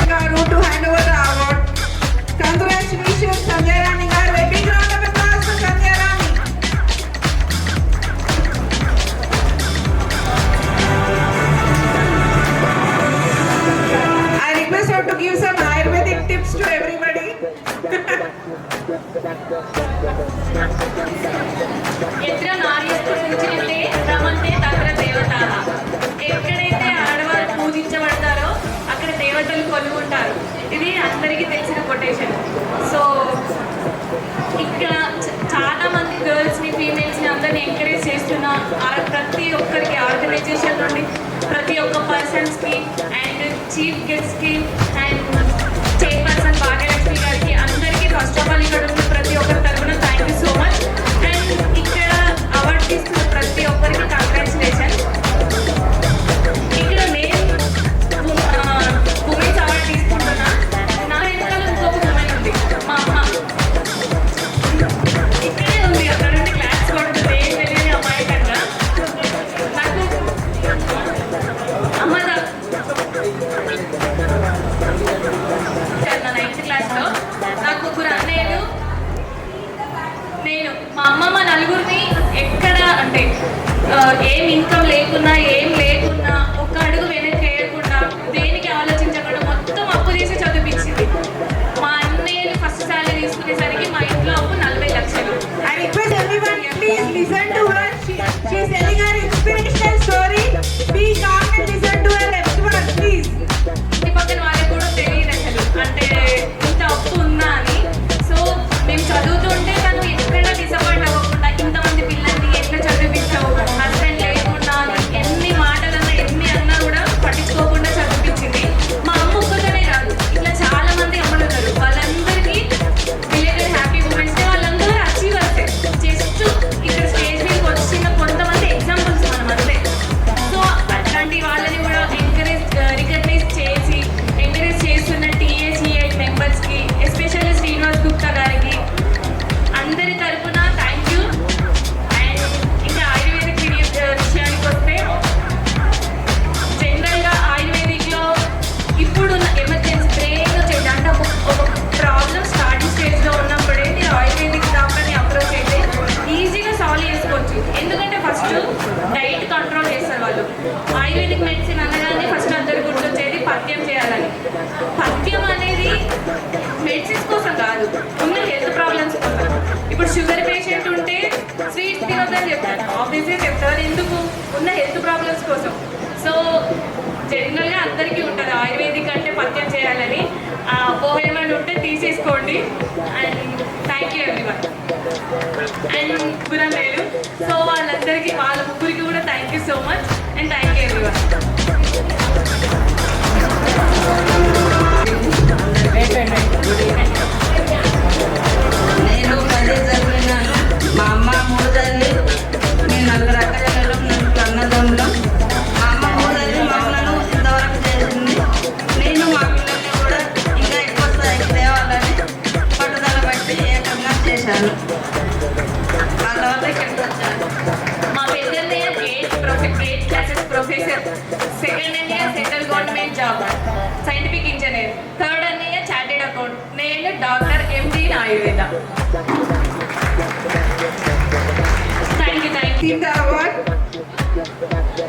Garu to hand over the award. Congratulations, Sanjay Rani garu. A big round of applause for Sanjay Rani. I request her to give some Ayurvedic tips to everybody. ఎత్ర నార్యత్వ సూచయంతే రమంతే తత్ర దేవతాః. ఎక్కడైతే ఆడవారు పూజించబడతారో అక్కడ దేవతలు కొలువుంటారు. ఇది అందరికీ తెలిసిన quotation. So ఇక్కడ చాలా మంది గర్ల్స్ని, ఫీమేల్స్ని అందరినీ ఎంకరేజ్ చేస్తున్న ప్రతి ఒక్కరికి ఆర్గనైజేషన్ నుండి ప్రతి ఒక్క పర్సన్స్కి అండ్ చీఫ్ గెస్ట్కి అండ్ చైర్పర్సన్ భాగ్యలక్ష్మి గారికి అందరికీ ఫస్ట్ ఆఫ్ ఆల్ ఇక్కడ ఉన్న ప్రతి ఒక్కరి తరఫున thank you so much. And ఇక్కడ అవార్డు తీసుకున్న ప్రతి ఒక్కరికి కంగ్రాచులేషన్. ఇక్కడ నేను ఉమెన్స్ అవార్డు తీసుకుంటున్నా. నా వెనకాల ఇంకొక ఉమెన్ ఉంది, మా అమ్మ. ఇక్కడే ఉంది, అక్కడ నుండి క్లాస్ కొడుతుంది. ఏం తెలియని అమ్మాయి కన్నా నాకు అమ్మ నా 9th క్లాస్లో నాకు ముగ్గురు అన్నయ్యలు, నేను, మా అమ్మమ్మ నలుగురిని ఎక్కడ అంటే ఏం ఇన్కమ్ లేకున్నా ఏం లేకున్నా ఒక్క అడుగు వెనక్కి వేయకుండా దేనికి ఆలోచించకుండా మొత్తం అప్పు చేసి చదివించింది. మా అన్నయ్యలు ఫస్ట్ సాలరీ తీసుకునేసరికి మా ఇంట్లో అప్పు 40 లక్షలు. I request everyone, please listen to her. She is telling her inspirational story. Be calm and listen to her everyone, please. ఇంటి పక్కన వాళ్ళకి కూడా తెలియదు అసలు అంటే ఇంత అప్పు ఉందా అని. సో మేము చదువుతుంటే తను ఎక్కడ డిసప్పాయింట్ అవ్వకుండా ఇంతమంది పిల్లల్ని ఎట్లా చదివించావు, హస్బెండ్ లేకుండా అని ఎన్ని మాటలన్నా ఎన్ని అన్నా కూడా పట్టించుకోకుండా చదివించింది. మా అమ్మ ఒక్కతోనే కాదు, ఇట్లా చాలా మంది అమ్మలు ఉన్నారు. వాళ్ళందరికీ రిలేటెడ్ హ్యాపీ మూమెంట్స్ డే. వాళ్ళందరూ అచీవర్సే. జస్ట్ ఇక్కడ స్టేజ్ మీదకి వచ్చిన కొంతమంది ఎగ్జాంపుల్స్ మనం అంతే. సో అట్లాంటి వాళ్ళని కూడా రికగ్నైజ్ చేసి ఎంకరేజ్ చేస్తున్న టీఏసీఐ మెంబర్స్కి, ఎస్పెషల్లీ శ్రీనివాస్ గుప్తా గారికి అందరి తరఫున థ్యాంక్ యూ. అండ్ ఇంకా ఆయుర్వేదిక్ విషయానికి వస్తే జనరల్గా ఆయుర్వేదిక్లో ఇప్పుడున్న ఎమర్జెన్సీ బ్రెయిన్ వచ్చేది అంటే ఒక ప్రాబ్లం స్టార్టింగ్ స్టేజ్లో ఉన్నప్పుడే మీరు ఆయుర్వేదిక్ డాక్టర్ని అప్రోచ్ అయితే ఈజీగా సాల్వ్ చేసుకోవచ్చు. ఎందుకంటే ఫస్ట్ డైట్ కంట్రోల్ చేస్తారు వాళ్ళు. ఆయుర్వేదిక్ మెడిసిన్ అనగానే ఫస్ట్ అందరు గుర్తొచ్చేది పథ్యం చేయాలని. పథ్యం అనేది మెడిసిన్స్ కోసం కాదు, ఉన్న హెల్త్ ప్రాబ్లమ్స్ కోసం. ఇప్పుడు షుగర్ పేషెంట్ ఉంటే స్వీట్స్ తినొద్దని చెప్తారు, ఆబ్వియస్లీ చెప్తారు. ఎందుకు? ఉన్న హెల్త్ ప్రాబ్లమ్స్ కోసం. సో జనరల్గా అందరికీ ఉంటుంది ఆయుర్వేదిక్ అంటే పథ్యం చేయాలని. అపోహ ఏమైనా ఉంటే తీసేసుకోండి. And thank you everyone. And ముగ్గురం లేరు, సో వాళ్ళందరికీ వాళ్ళ ముగ్గురికి కూడా thank you so much and thank you everyone. నేను 10 చదివినాను. మా అమ్మ 3 చదివి, మేము 4 అక్కజనులు, 4 అన్నదమ్ములు. మా అమ్మ 3 చదివి మమ్మల్ని ఇంతవరకు చేసింది. నేను మా పిల్లల్ని కూడా ఇంకా ఎక్కువ స్థాయికి తేవాలని పట్టుదల బట్టి ఏకంగా చేశాను. వాళ్ళ వల్ల ఇక్కడికి వచ్చాను. మా పెద్దన్నయ్య గేట్ క్లాసెస్ ప్రొఫెసర్, సెకండ్ అన్నయ్య central government job scientific engineer, third అన్నయ్య చార్టెడ్ అకౌంట్, నేను doctor MD Ayurveda. Thank you. Received the award.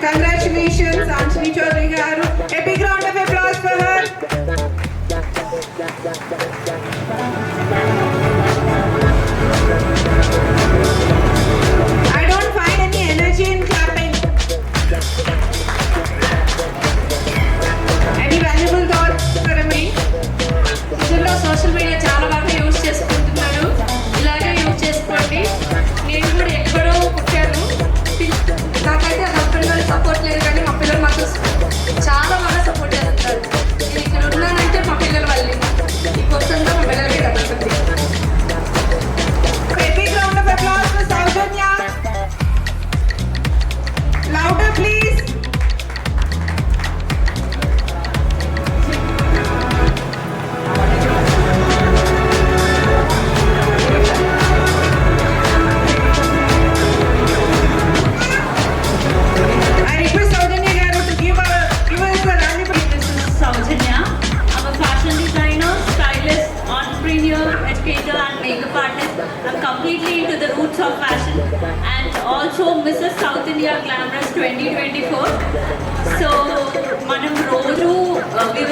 Congratulations, Anjali Chaudhary garu. A big round of applause for her. I don't find any energy in clapping.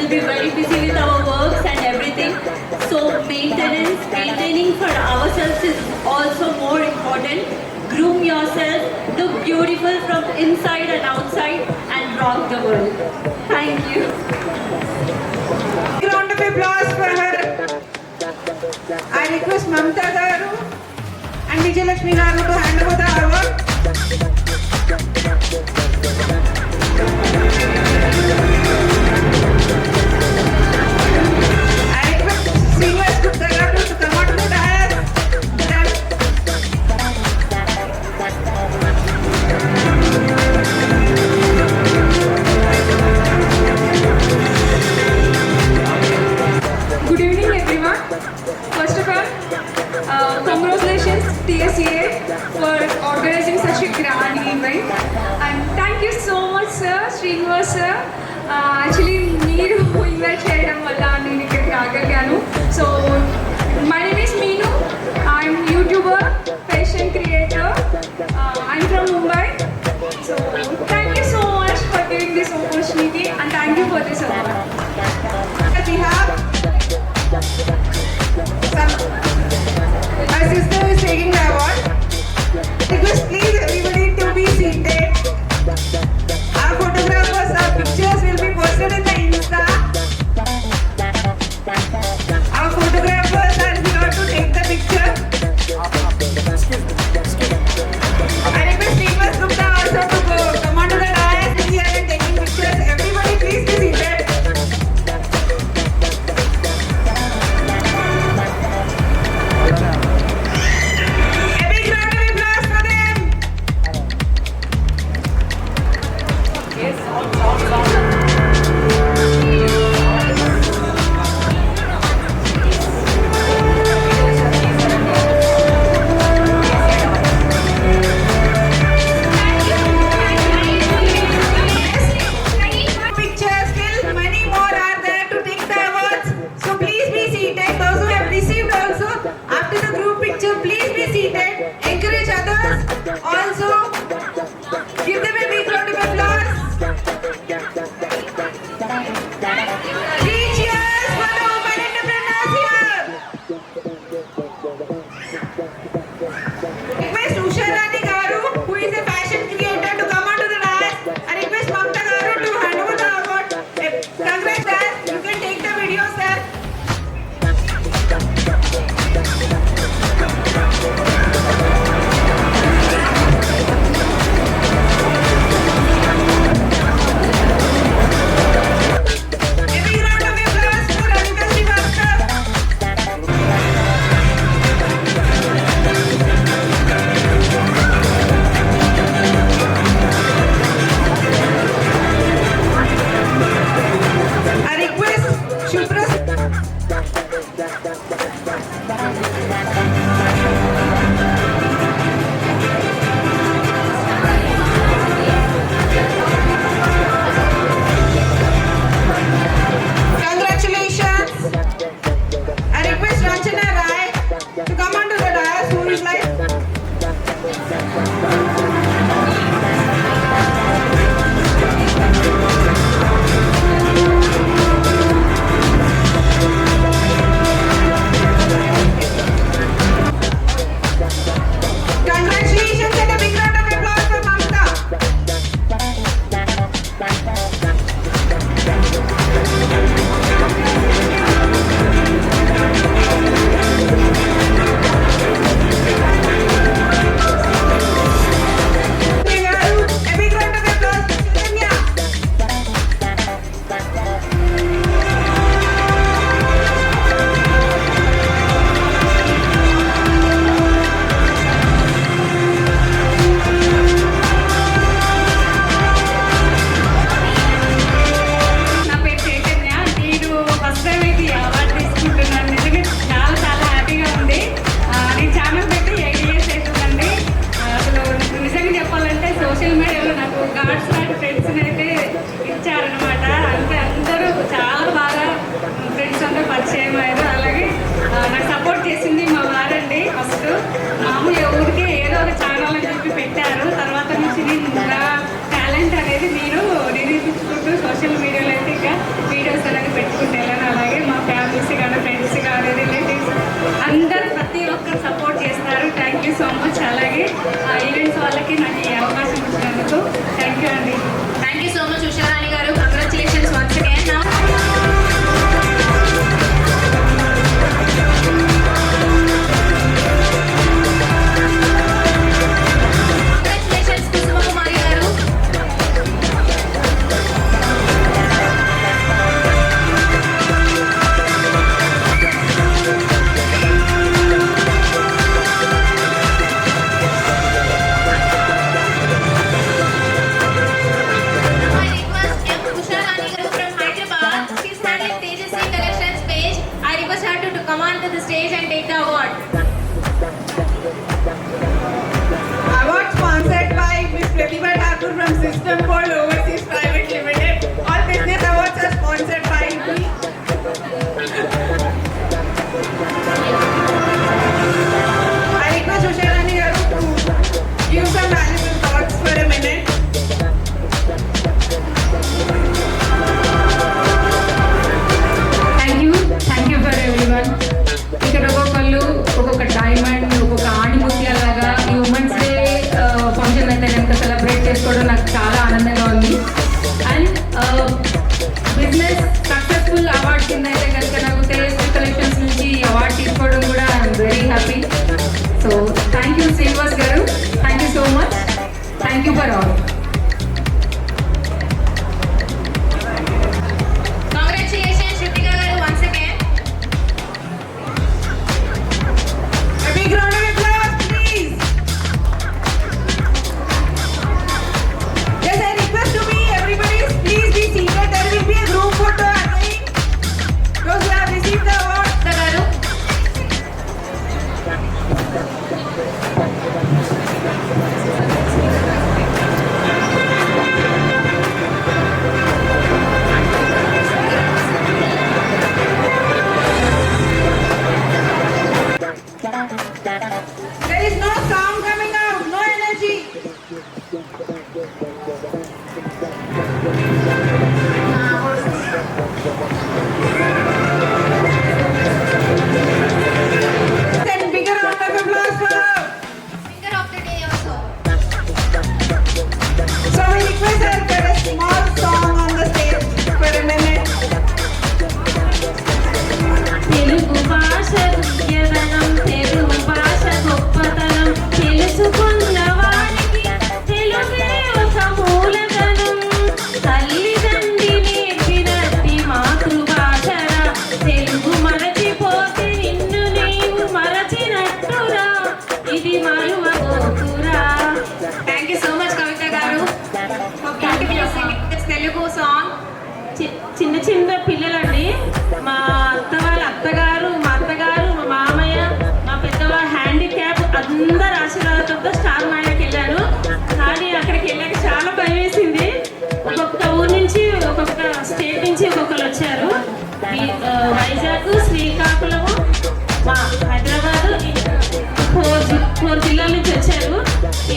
will be very busy with our works and everything. So maintaining for ourselves is also more important. Groom yourself, look beautiful from inside and outside, and rock the world. Thank you. Round of applause for her. I request Mamta Garu and Vijay Lakshmi Garu to hand over the award. I request Srinivas Gupta Garu to come out to the dais. Good evening, everyone. First of all, congratulations TSEA for organizing such a grand event. And thank you so much, sir, Srinivas sir. Actually, మీరు invite చేయడం వల్ల నేను ఇక్కడికి రాగలిగాను. So, my name is Meenu. I'm YouTuber, fashion creator. I'm from Mumbai. So, thank you so much for giving this opportunity and thank you for this award. We have our sister is taking the award. Request please everybody to be seated. Our photographers, our pictures will be posted in the Insta. Our photographers are here to take the picture. I request Srinivas Gupta also to come onto the dais here and taking pictures. Everybody please be seated. వాళ్ళకి నాకు ఈ అవకాశం ఇచ్చినందుకు thank you అండి. Thank you so much, Usharani garu. Congratulations once again. Now, congratulations, Kusuma Kumari garu. I request M. Usharani garu from Hyderabad. She's handling Tejasvi Collections page. I request her to come on to the stage and take the award. Award sponsored by Ms. Pratibha Thakur from System Gold Overseas Private Limited. All business awards are sponsored by me. I request Usharani garu to give some valuable thoughts for a minute. Thank you for everyone. ఇక్కడ ఒక్కొక్కళ్ళు ఒక్కొక్క diamond ఒక్కొక్క ఆణిముత్యాలాగా ఈ women's day function అయితే కనుక celebrate చేసుకోవడం నాకు చాలా ఆనందంగా ఉంది. అండ్ బిజినెస్ సక్సెస్ఫుల్ అవార్డ్ కింద అయితే కనుక నాకు తేజస్వి కలెక్షన్స్ నుంచి అవార్డ్ తీసుకోవడం కూడా I'm very happy. So thank you Srinivas garu, thank you so much, thank you for all. Congratulations, Shrutika garu, once again. A big round of applause, please. Yes, I request to be everybody, please be seated. There will be a group photo happening. Those who have received the award. Garu. There is no sound coming out, no energy. Then bigger round of applause for her. Singer of the day also. So we request her to get a small song on the stage for a minute. Telugu భాష దివ్యదనం, తెలుగు భాష గొప్పతనం, తెలుసుకున్న వారికి తెలుగే ఒక మూలధనం. తల్లిదండ్రి నేర్పినట్టి మాతృభాషరా, తెలుగు మరచిపోతే నిన్ను నీవు మరచినట్టురా, ఇది మరువబోతురా. Thank you so much, Kavita garu, for beautifully singing this Telugu song. చిన్న చిన్న పిల్లలండి. మా అత్త వాళ్ళ అత్తగారు, మా అత్తగారు, మా మామయ్య, మా పెద్దవాళ్ళ హ్యాండిక్యాప్ అందరు ఆశీర్వాదంతో స్టార్ మాయకి వెళ్ళాను. కానీ అక్కడికి వెళ్ళాక చాలా భయం వేసింది. ఒక్కొక్క ఊరు నుంచి ఒక్కొక్క స్టేట్ నుంచి ఒక్కొక్కరు వచ్చారు. వైజాగ్, శ్రీకాకుళము, మా హైదరాబాదు, ఫోర్ జిల్లాల నుంచి వచ్చారు.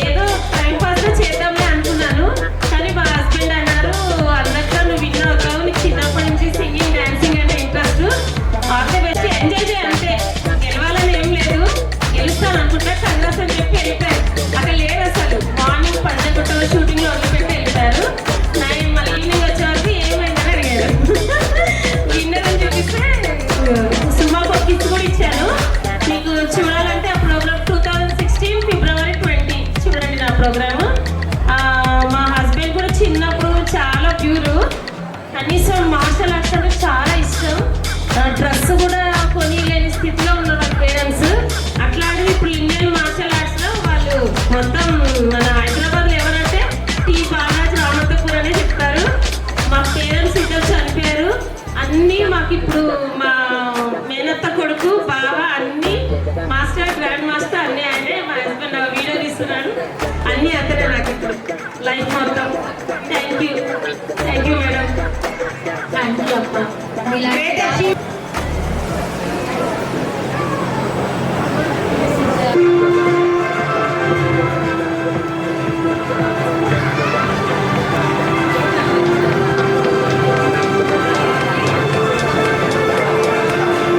ఏదో టైం పాస్ చేద్దామని అనుకున్నాను. కానీ మా హస్బెండ్ అన్నారు, అందరితో నువ్వు విన్ అవుతావు, నీకు చిన్నప్పటి నుంచి సింగింగ్ డాన్సింగ్ అంటే interest, all the best, enjoy చేయి అంతే, గెలవాలని ఏం లేదు, గెలుస్తాను అనుకుంటా కంగ్రాస్ అని చెప్పి వెళ్ళిపోయారు. అక్కడ లేరు అసలు. మార్నింగ్ పంజగుట్టలో షూటింగ్లో వదిలిపెట్టి వెళ్ళిపోయారు. మళ్ళీ ఈవినింగ్ వచ్చే వరకు ఏమైందని అడిగారు. విన్నర్ అని చూపిస్తే సుమా గిఫ్ట్ కూడా ఇచ్చాను. మీకు చూడాలంటే ఆ ప్రోగ్రామ్ 2016 ఫిబ్రవరి 20 చూడండి నా ప్రోగ్రాము. మా హస్బెండ్ కూడా చిన్నప్పుడు చాలా ప్యూరు, కనీసం మార్షల్ ఆర్ట్స్ అంటే చాలా ఇష్టం. డ్రెస్ కూడా కొనిలేని స్థితిలో ఉన్నారు వాళ్ళ పేరెంట్స్. అట్లాంటిది ఇప్పుడు ఇండియన్ మార్షల్ ఆర్ట్స్లో వాళ్ళు మొత్తం మన హైదరాబాద్లో ఎవరంటే టీ బాలాజీ రామతపూర్ అనే చెప్తారు. మా పేరెంట్స్ ఇద్దరు చనిపోయారు. అన్నీ మాకు ఇప్పుడు మా మేనత్త కొడుకు బావ అన్నీ మాస్టర్, గ్రాండ్ మాస్టర్ అన్నీ ఆయనే. మా హస్బెండ్ వీడియో తీస్తున్నాడు, అన్నీ అతనే నాకు ఇప్పుడు లైఫ్ మొత్తం. Thank you madam. Thank you అప్ప. Great achievement.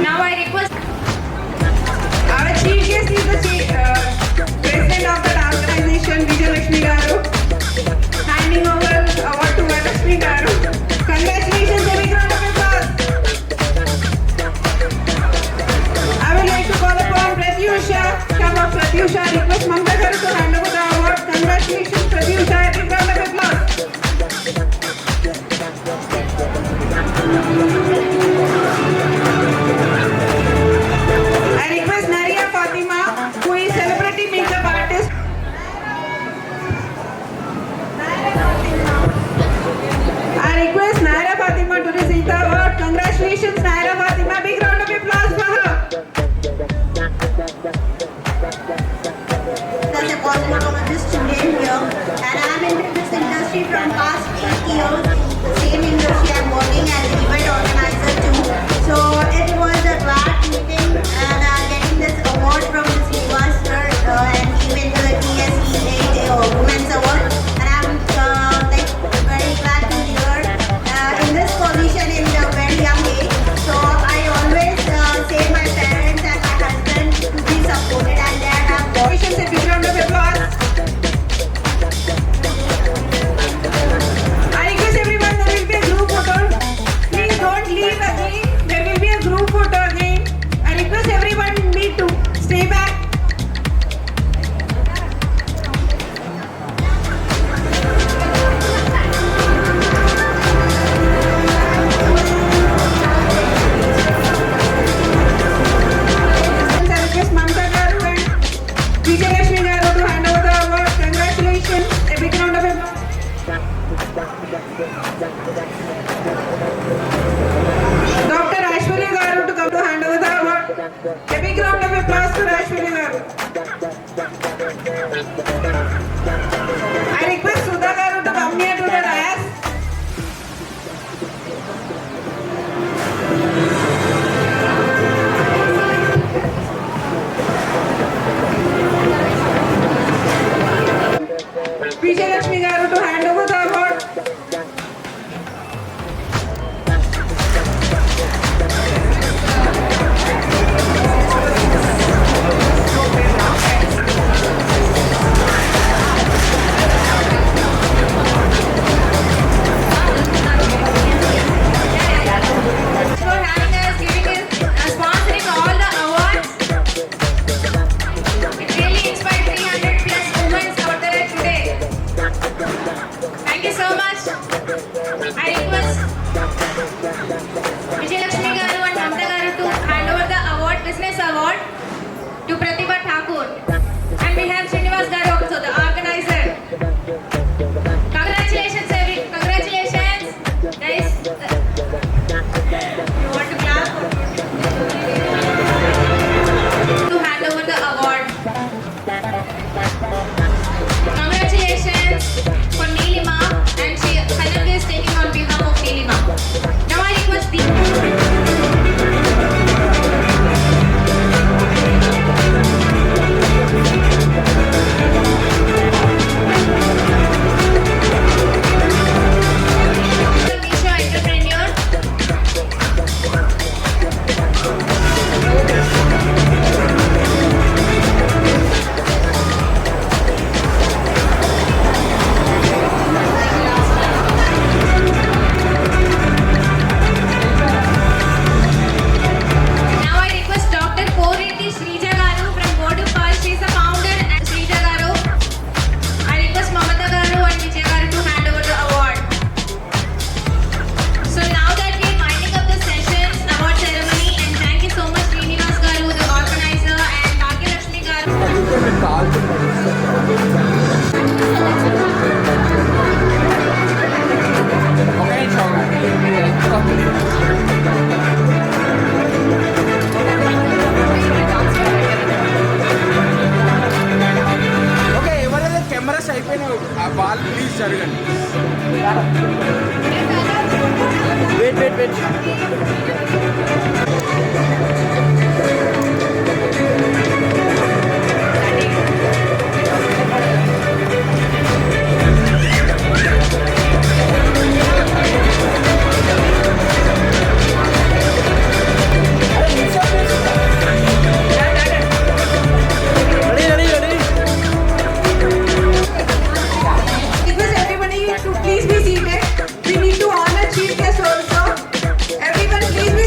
Now I request Our chief guest is the president of that organization, Vijay I request Naria Fatima, who is celebrity makeup artist. I request Naira Fatima to receive the award. Congratulations, Naira Fatima. Big round of applause for her. As a cosmetologist student here, and I'm in this industry from past 8 years. The same industry I'm working as an event organizer too. So it was a glad meeting and getting this award from Ms. Nivas sir and even to the TSE Women's Award. And I'm like very glad to hear in this position in a very young age. So I always say my parents and my husband to be supported, and they have Congratulations and big round of applause. I request everyone, there will be a group photo. Please don't leave again. There will be a group photo again. I request everyone in me to stay back. I request Mamta Garu and Vijayalakshmi Garu to hand over the award. Congratulations. A big round of applause. Dr. Aishwarya Garu to come to hand over the award. A big round of applause for Aishwarya Garu. I request Sudha Garu to come here to the dais. Vijayalakshmi Garu to hand over the award. For having us, giving us, sponsoring all the awards. It really inspired 300 plus women out there today. Thank you so much. I request Vijayalakshmi Garu and Mamta Garu to hand over the award, business award, to Pratibha Thakur. And we have Srinivas Garu also, the organizer. Congratulations, congratulations, guys. You want to clap? To hand over the award. Congratulations for Neelima, and Kanak is taking on behalf of Neelima. Now I request the Misha entrepreneur. Now I request Dr. Koreti Srija Garu from Bodupal. She is the founder and Srija Garu. I request Mamata Garu and Vijay Garu to hand over the award. So now that we are winding up the sessions, award ceremony, and thank you so much Srinivas Garu, the organizer, and Bhagyalakshmi Garu. Okay ఎవరైతే cameras అయిపోయినాయి ఆ బాల్ please జరగండి wait wait wait ready ready ready Request everybody to please be seated. We need to honor chief guest also. Everyone please be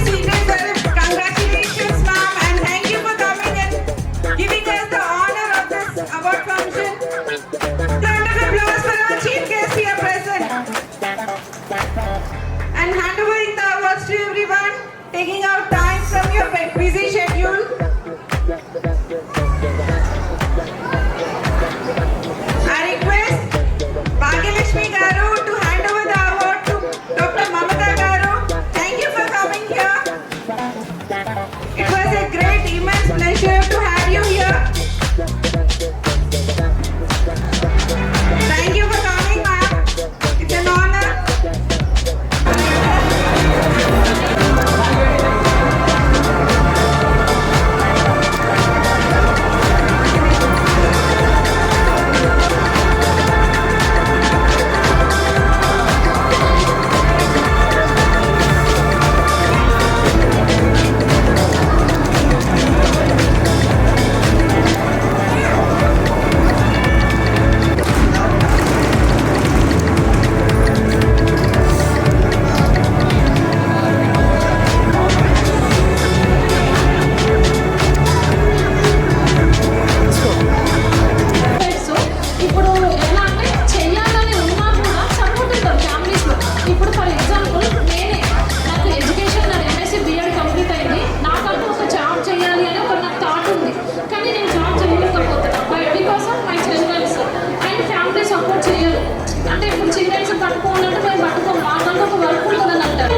taking out time from your busy schedule. I request Bhagyalakshmi Garu to hand over the award to Dr. Mamata Garu. Thank you for coming here. It was a great, immense pleasure to have you here. Thank you for coming, ma'am. It's an honor. So ఇప్పుడు ఎలా అంటే చెయ్యాలని ఉన్నా కూడా support ఉంటారు ఫ్యామిలీస్లో. ఇప్పుడు for example నేనే నాకు ఎడ్యుకేషన్ నా ఎంఎస్సీ బీఎడ్ కంప్లీట్ అయింది. నాకంటూ ఒక జాబ్ చేయాలి అని ఒక నాకు థాట్ ఉంది, కానీ నేను జాబ్ చేయలేకపోతున్నాను because of my childrens and family support చేయరు. అంటే ఇప్పుడు చిల్డ్రన్స్ పట్టుకోవాలంటే మేము పట్టుకోం, మాకంటూ ఒక వర్క్ ఉంటుందని అంటారు.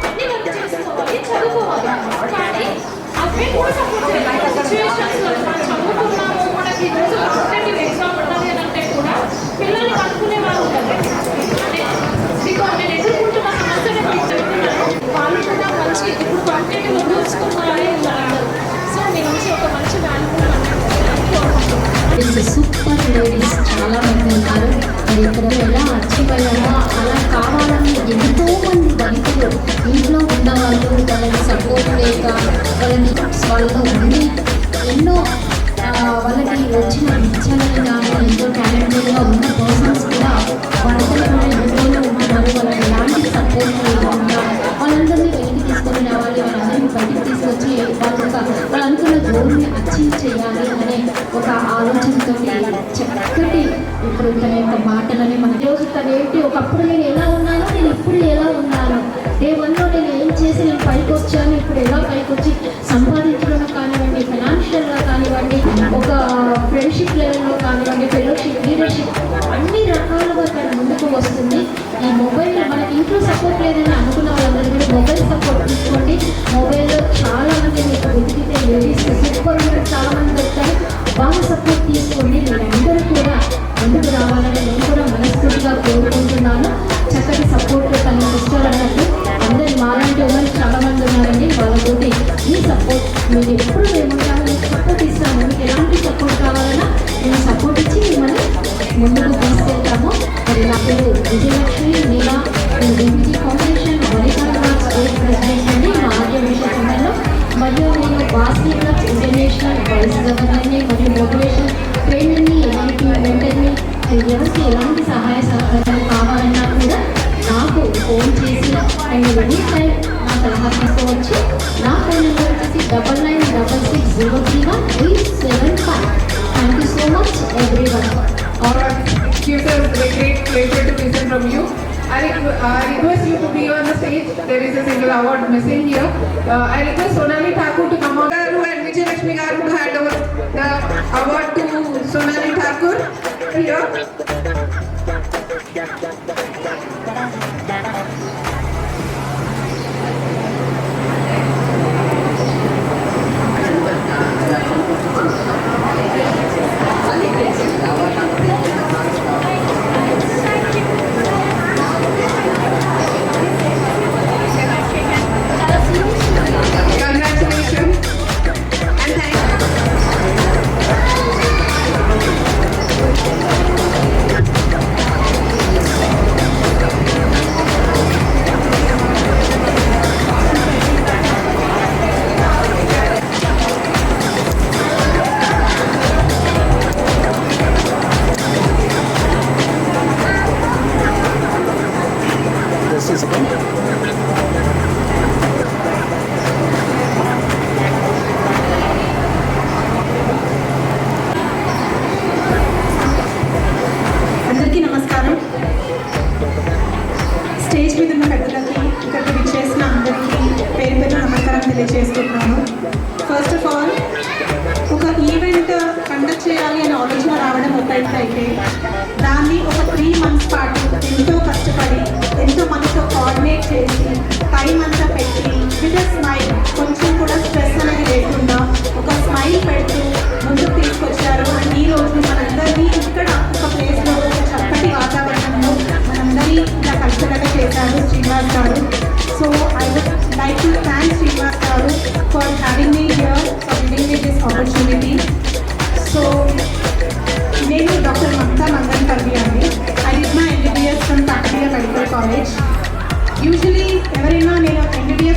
అన్ని వర్క్ చేసుకోవాలి, చదువుకోవాలి, కానీ అవి కూడా సపోర్ట్ చేయాలి. సిచ్యువేషన్స్లో మనం చదువుకున్నాము, మనకి ఈరోజు కాంపిటేటివ్ ఎగ్జామ్ ఉన్నది అని అంటే కూడా పిల్లల్ని కనుక్కునే వాళ్ళు ఉంటారు. అంటే బికాజ్ నేను ఎదుర్కొంటున్న సమస్యను మీకు చెప్తున్నాను. వాళ్ళు కూడా మంచి ఇప్పుడు కాంపిటేటివ్ చూసుకున్నారని ఉన్నారు. సో మీ నుంచి ఒక మంచి సూపర్ లేడీస్ చాలా మంది ఉన్నారు. మరి ఇక్కడ ఎలా అచీవ్ అయ్యామో అలా కావాలని ఎంతో మంది రైతులు ఇంట్లో ఉన్నవాళ్ళు వాళ్ళని సపోర్ట్ లేక వాళ్ళని వాళ్ళలో ఉండి ఎన్నో వాళ్ళకి వచ్చిన విద్యలని కానీ ఎంతో టాలెంటెడ్గా ఉన్న పర్సన్స్ కూడా వాళ్ళని ఇంట్లో ఉన్నారు. వాళ్ళకి ఎలాంటి సపోర్ట్ లేకుండా వాళ్ళందరినీ బయటికి తీసుకొని రావాలి, వాళ్ళందరినీ బయటికి తీసుకొచ్చి వాళ్ళు అనుకున్న గోల్ని అచీవ్ చేయాలి అనే ఒక ఆలోచనతో చక్కటి ఇప్పుడు తన యొక్క మాటలని మన రోజు తనేంటి ఒకప్పుడు నేను ఎలా ఉన్నాను, నేను ఇప్పుడు ఎలా ఉన్నాను, డే వన్లో నేను ఏం చేసి నేను పైకి వచ్చాను, ఇప్పుడు ఎలా పైకి వచ్చి సంపాదించడం కానివ్వండి, ఫైనాన్షియల్గా కానివ్వండి, ఒక ఫ్రెండ్షిప్ లెవెల్లో కానివ్వండి, ఫెలోషిప్, లీడర్షిప్ అన్ని రకాలుగా తన ముందుకు వస్తుంది. ఈ మొబైల్ మనకి ఇంట్లో సపోర్ట్ లేదని అనుకున్న వాళ్ళందరూ కూడా మొబైల్ సపోర్ట్ తీసుకోండి. మొబైల్లో చాలా మంది మీకు వెతికితే లేడీస్ సూపర్ ఉమెన్ చాలా మంది దొరుకుతారు. బాగా సపోర్ట్ తీసుకోండి. మీరందరూ కూడా ముందుకు రావాలని నేను కూడా మనస్ఫూర్తిగా కోరుకుంటున్నాను. చక్కటి సపోర్ట్ తన సిస్టర్ అన్నట్టు అందరి మాలాంటి ఉమెన్ చాలా మంది ఉన్నారండి. వాళ్ళతోటి ఈ సపోర్ట్ మీరు ఎప్పుడు ఏముంటామో మీకు సపోర్ట్ ఇస్తాము. మీకు ఎలాంటి సపోర్ట్ కావాలన్నా మేము సపోర్ట్ ఇచ్చి మిమ్మల్ని ముందుకు తీసుకెళ్తాము. మరి నా పేరు విజయలక్ష్మి మీరా, నేను డిప్యూటీ ఫౌండేషన్ వరికరంగా స్టేట్ ప్రెసిడెంట్ అండి మా ఆర్య విషయ సమయంలో. మరియు నేను బాస్కెట్ క్లబ్ ఇంటర్నేషనల్ వైస్ గవర్నర్ని మరియు మోటివేషన్ ట్రైనర్ని, ఎలాంటి మెంటర్ని. ఎవరికి ఎలాంటి సహాయ సహకారాలు కావాలన్నా కూడా నాకు ఫోన్ చేసి అండ్ ఎనీ టైం నా సలహా తీసుకోవచ్చు. నా ఫోన్ నెంబర్ వచ్చేసి 9966031875. Thank you so much everyone. Alright, it gives us a great pleasure to listen from you. I request you to be on the stage. There is a single award missing here. I request Sonali Thakur to come on. Garu and Vijayalakshmi Garu to hand over the award to Sonali Thakur. Here. Congratulations and thank you.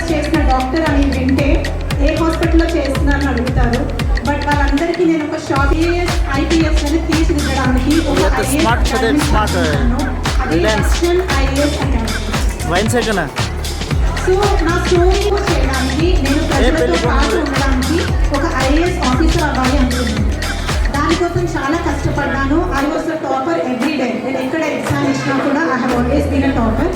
Years చేసిన doctor అని వింటే ఏ హాస్పిటల్లో చేస్తున్నారని అడుగుతారు. But వాళ్ళందరికీ నేను ఒక short IPS అని తీర్చిదిద్దడానికి ఒక IAS అకాడమీ స్థాపించాను. అది రక్షణ్ IAS అకాడమీ. సో నా స్టోరీ చేయడానికి నేను ప్రజలతో పాటు ఉండడానికి ఒక IAS ఆఫీసర్ అవ్వాలి అనుకున్నాను. దానికోసం చాలా కష్టపడ్డాను. I was the topper every day. నేను ఎక్కడ ఎగ్జామ్ ఇచ్చినా కూడా I have always been a topper.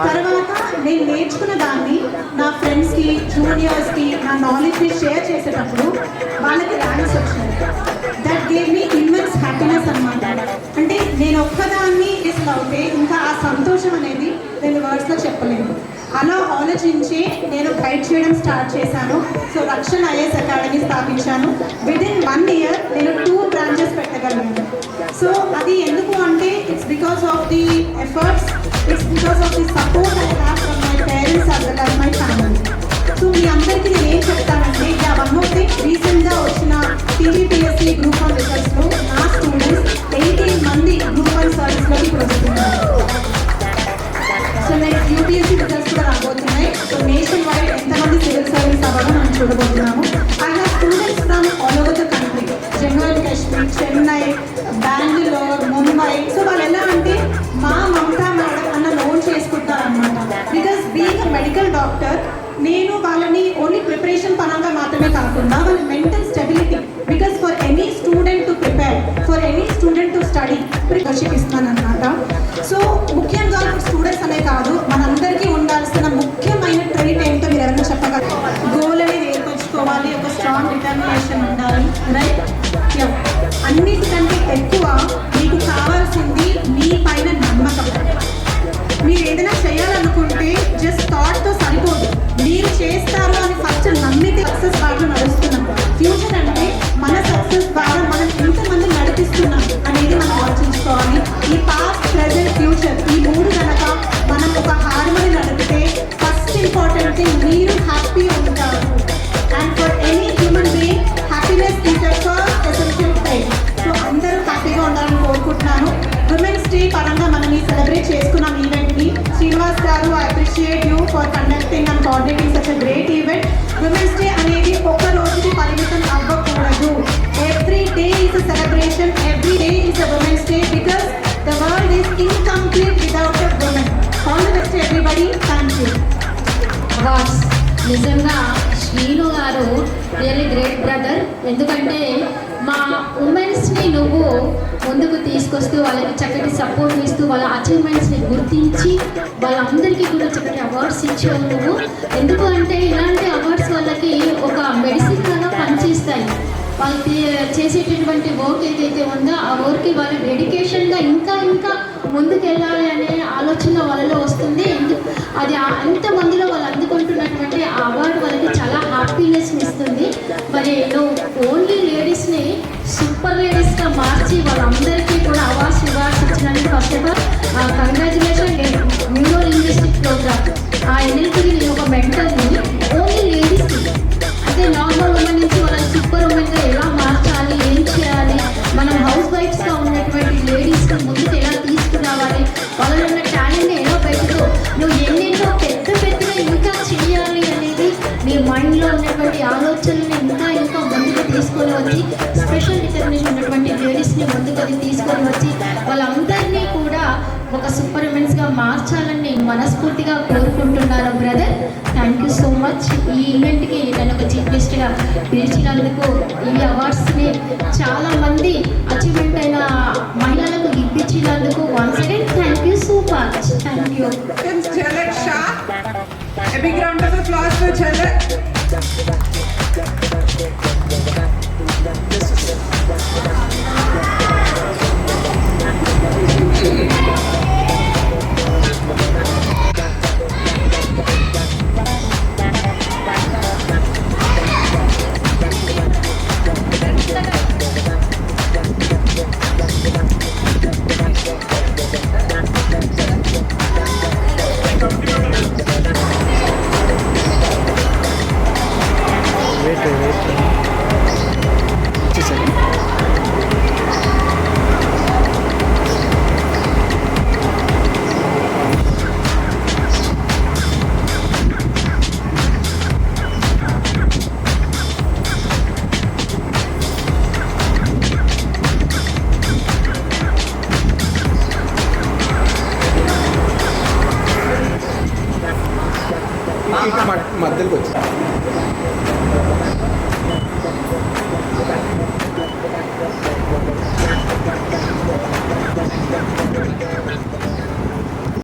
తర్వాత నేను నేర్చుకున్న దాన్ని నా ఫ్రెండ్స్కి, జూనియర్స్కి నా నాలెడ్జ్ని షేర్ చేసేటప్పుడు వాళ్ళకి ర్యాంక్స్ వచ్చాయి. దట్ గేవ్ మీ ఇన్వెన్స్ హ్యాపీనెస్ అన్నమాట. అంటే నేను ఒక్కదాన్ని ఇస్తా అవుతే ఇంకా ఆ సంతోషం అనేది నేను వర్డ్స్లో చెప్పలేను. అలా ఆలోచించి నేను గైడ్ చేయడం స్టార్ట్ చేశాను. సో రక్షణ్ IAS అకాడమీ స్థాపించాను. విదిన్ 1 year నేను 2 బ్రాంచెస్ పెట్టగలిగాను. సో అది ఎందుకు అంటే it's because of the efforts, it's because of the support I have from my parents as well as my family. సో మీ అందరికీ నేను ఏం చెప్తానంటే వన్ మోర్ థింగ్, రీసెంట్గా వచ్చిన TVPSC గ్రూప్ 1 రిజల్ట్స్లో నా స్టూడెంట్స్ 18 మంది గ్రూప్ 1 సర్వీస్లోకి ఇప్పుడు వస్తున్నారు. సో నెక్స్ట్ UPSC రిజల్ట్స్ కూడా రాబోతున్నాయి. సో నేషన్ వైడ్ ఎంతమంది సివిల్ సర్వీస్ అవ్వడం మనం చూడబోతున్నాము. I have students from all over the country, Jammu and Kashmir, Chennai, Bengaluru, Mumbai. So వాళ్ళు ఎలా అంటే మా మమతా మేడం అన్న లోన్ చేసుకుంటారు అనమాట. Because being a medical doctor నేను వాళ్ళని ఓన్లీ ప్రిపరేషన్ పరంగా మాత్రమే కాకుండా వాళ్ళ mental stability, because for any student to prepare, for any student to study preparation ఇస్తాను అనమాట. సో ముఖ్యంగా స్టూడెంట్స్ అనే కాదు, మనందరికీ ఉండాల్సిన ముఖ్యమైన ట్రైట్ ఏంటో మీరు ఎవరైనా చెప్పగలరు? గోల్ అనేది ఏర్పరచుకోవాలి, ఒక స్ట్రాంగ్ డిటర్మినేషన్ ఉండాలి, రైట్? అన్నిటికంటే ఎక్కువ మీకు కావాల్సింది మీ పైన నమ్మకం. మీరు ఏదైనా చేయాలనుకుంటే జస్ట్ థాట్తో సరిపోదు, మీరు చేస్తారు అని ఫస్ట్ నమ్మితే సక్సెస్ బాగా నడుస్తున్నాం. ఫ్యూచర్ అంటే మన సక్సెస్ బాగా మనం ఎంతమంది నడిపిస్తున్నాం అనేది మనం ఆలోచించుకోవాలి. ఈ పాస్ట్, ప్రెజెంట్, ఫ్యూచర్ ఈ 3 కనుక మనం ఒక హార్మోని నడిపితే ఫస్ట్ ఇంపార్టెంట్ థింగ్ మీరు హ్యాపీ ఉంటారు. And for any human being happiness is the first essential thing. So అందరూ హ్యాపీగా ఉండాలని కోరుకుంటున్నాను. విమెన్స్ డే పరంగా మనం ఈ సెలబ్రేట్ చేసుకున్నాం ఈవెంట్ని. శ్రీనివాస్ గారు, I appreciate you for conducting and coordinating such a great event. Women's day అనేది ఒక రోజుకి పరిమితం అవ్వకూడదు. Every day is a celebration, every day is a women's day, because the world is incomplete without a women. All the best everybody. Thank you. Was నిజంగా శ్రీను గారు really great brother. ఎందుకంటే మా ఉమెన్స్ని నువ్వు ముందుకు తీసుకొస్తూ వాళ్ళకి చక్కటి సపోర్ట్ ఇస్తూ వాళ్ళ అచీవ్మెంట్స్ని గుర్తించి వాళ్ళందరికీ కూడా చక్కటి అవార్డ్స్ ఇచ్చావు నువ్వు. ఎందుకు అంటే ఇలాంటి అవార్డ్స్ వాళ్ళకి ఒక మెడిసిన్ లాగా పనిచేస్తాయి. వాళ్ళు చేసేటటువంటి వర్క్ ఏదైతే ఉందో ఆ వర్క్కి వాళ్ళు డెడికేషన్గా ఇంకా ఇంకా ముందుకు వెళ్ళాలి అనే ఆలోచన వాళ్ళలో వస్తుంది. అది అంతమందిలో వాళ్ళు అందుకుంటున్నటువంటి ఆ అవార్డు వాళ్ళకి చాలా హ్యాపీనెస్ని ఇస్తుంది. మరి నువ్వు ఓన్లీ లేడీస్ని సూపర్ లేడీస్గా మార్చి వాళ్ళందరికీ కూడా అవార్డ్స్ ఇచ్చినందుకు first of all congratulation. Neuro linguistic program ఆ NLPకి నేను ఒక మెంటర్ని ఓన్లీ లేడీస్కి, అంటే నార్మల్ ఉమెన్ నుంచి వాళ్ళని సూపర్ ఉమెన్గా ఎలా మార్చాలి, ఏం చేయాలి, మనం హౌస్ వైఫ్స్గా ఉన్నటువంటి లేడీస్ని ముందుకు ఎలా తీసుకురావాలి, వాళ్ళలో ఉన్న టాలెంట్ని ఎలా బయటకు నువ్వు ఎన్నెన్నో పెద్ద పెద్దగా ఇంకా చేయాలి అనేది నీ మైండ్లో ఉన్నటువంటి ఆలోచనని ఇంకా ఇంకా ముందుకు తీసుకొని వచ్చి స్పెషల్ డిటర్మినేషన్ ఉన్నటువంటి లేడీస్ని ముందుకు తీసుకొని వచ్చి వాళ్ళందరినీ కూడా ఒక సూపర్ ఉమెన్స్గా మార్చాలని నేను మనస్ఫూర్తిగా కోరుకుంటున్నాను brother. Thank you so much. ఈ ఈవెంట్కి నన్ను ఒక చీఫ్ గెస్ట్గా పిలిచినందుకు, ఈ అవార్డ్స్ని చాలామంది అచీవ్మెంట్ అయిన మహిళలకు ఇప్పించినందుకు once again thank you so much. Thank you. Jhalat Shah. A big round of applause for Jhalat. wait. మధ్యలోకి వచ్చింది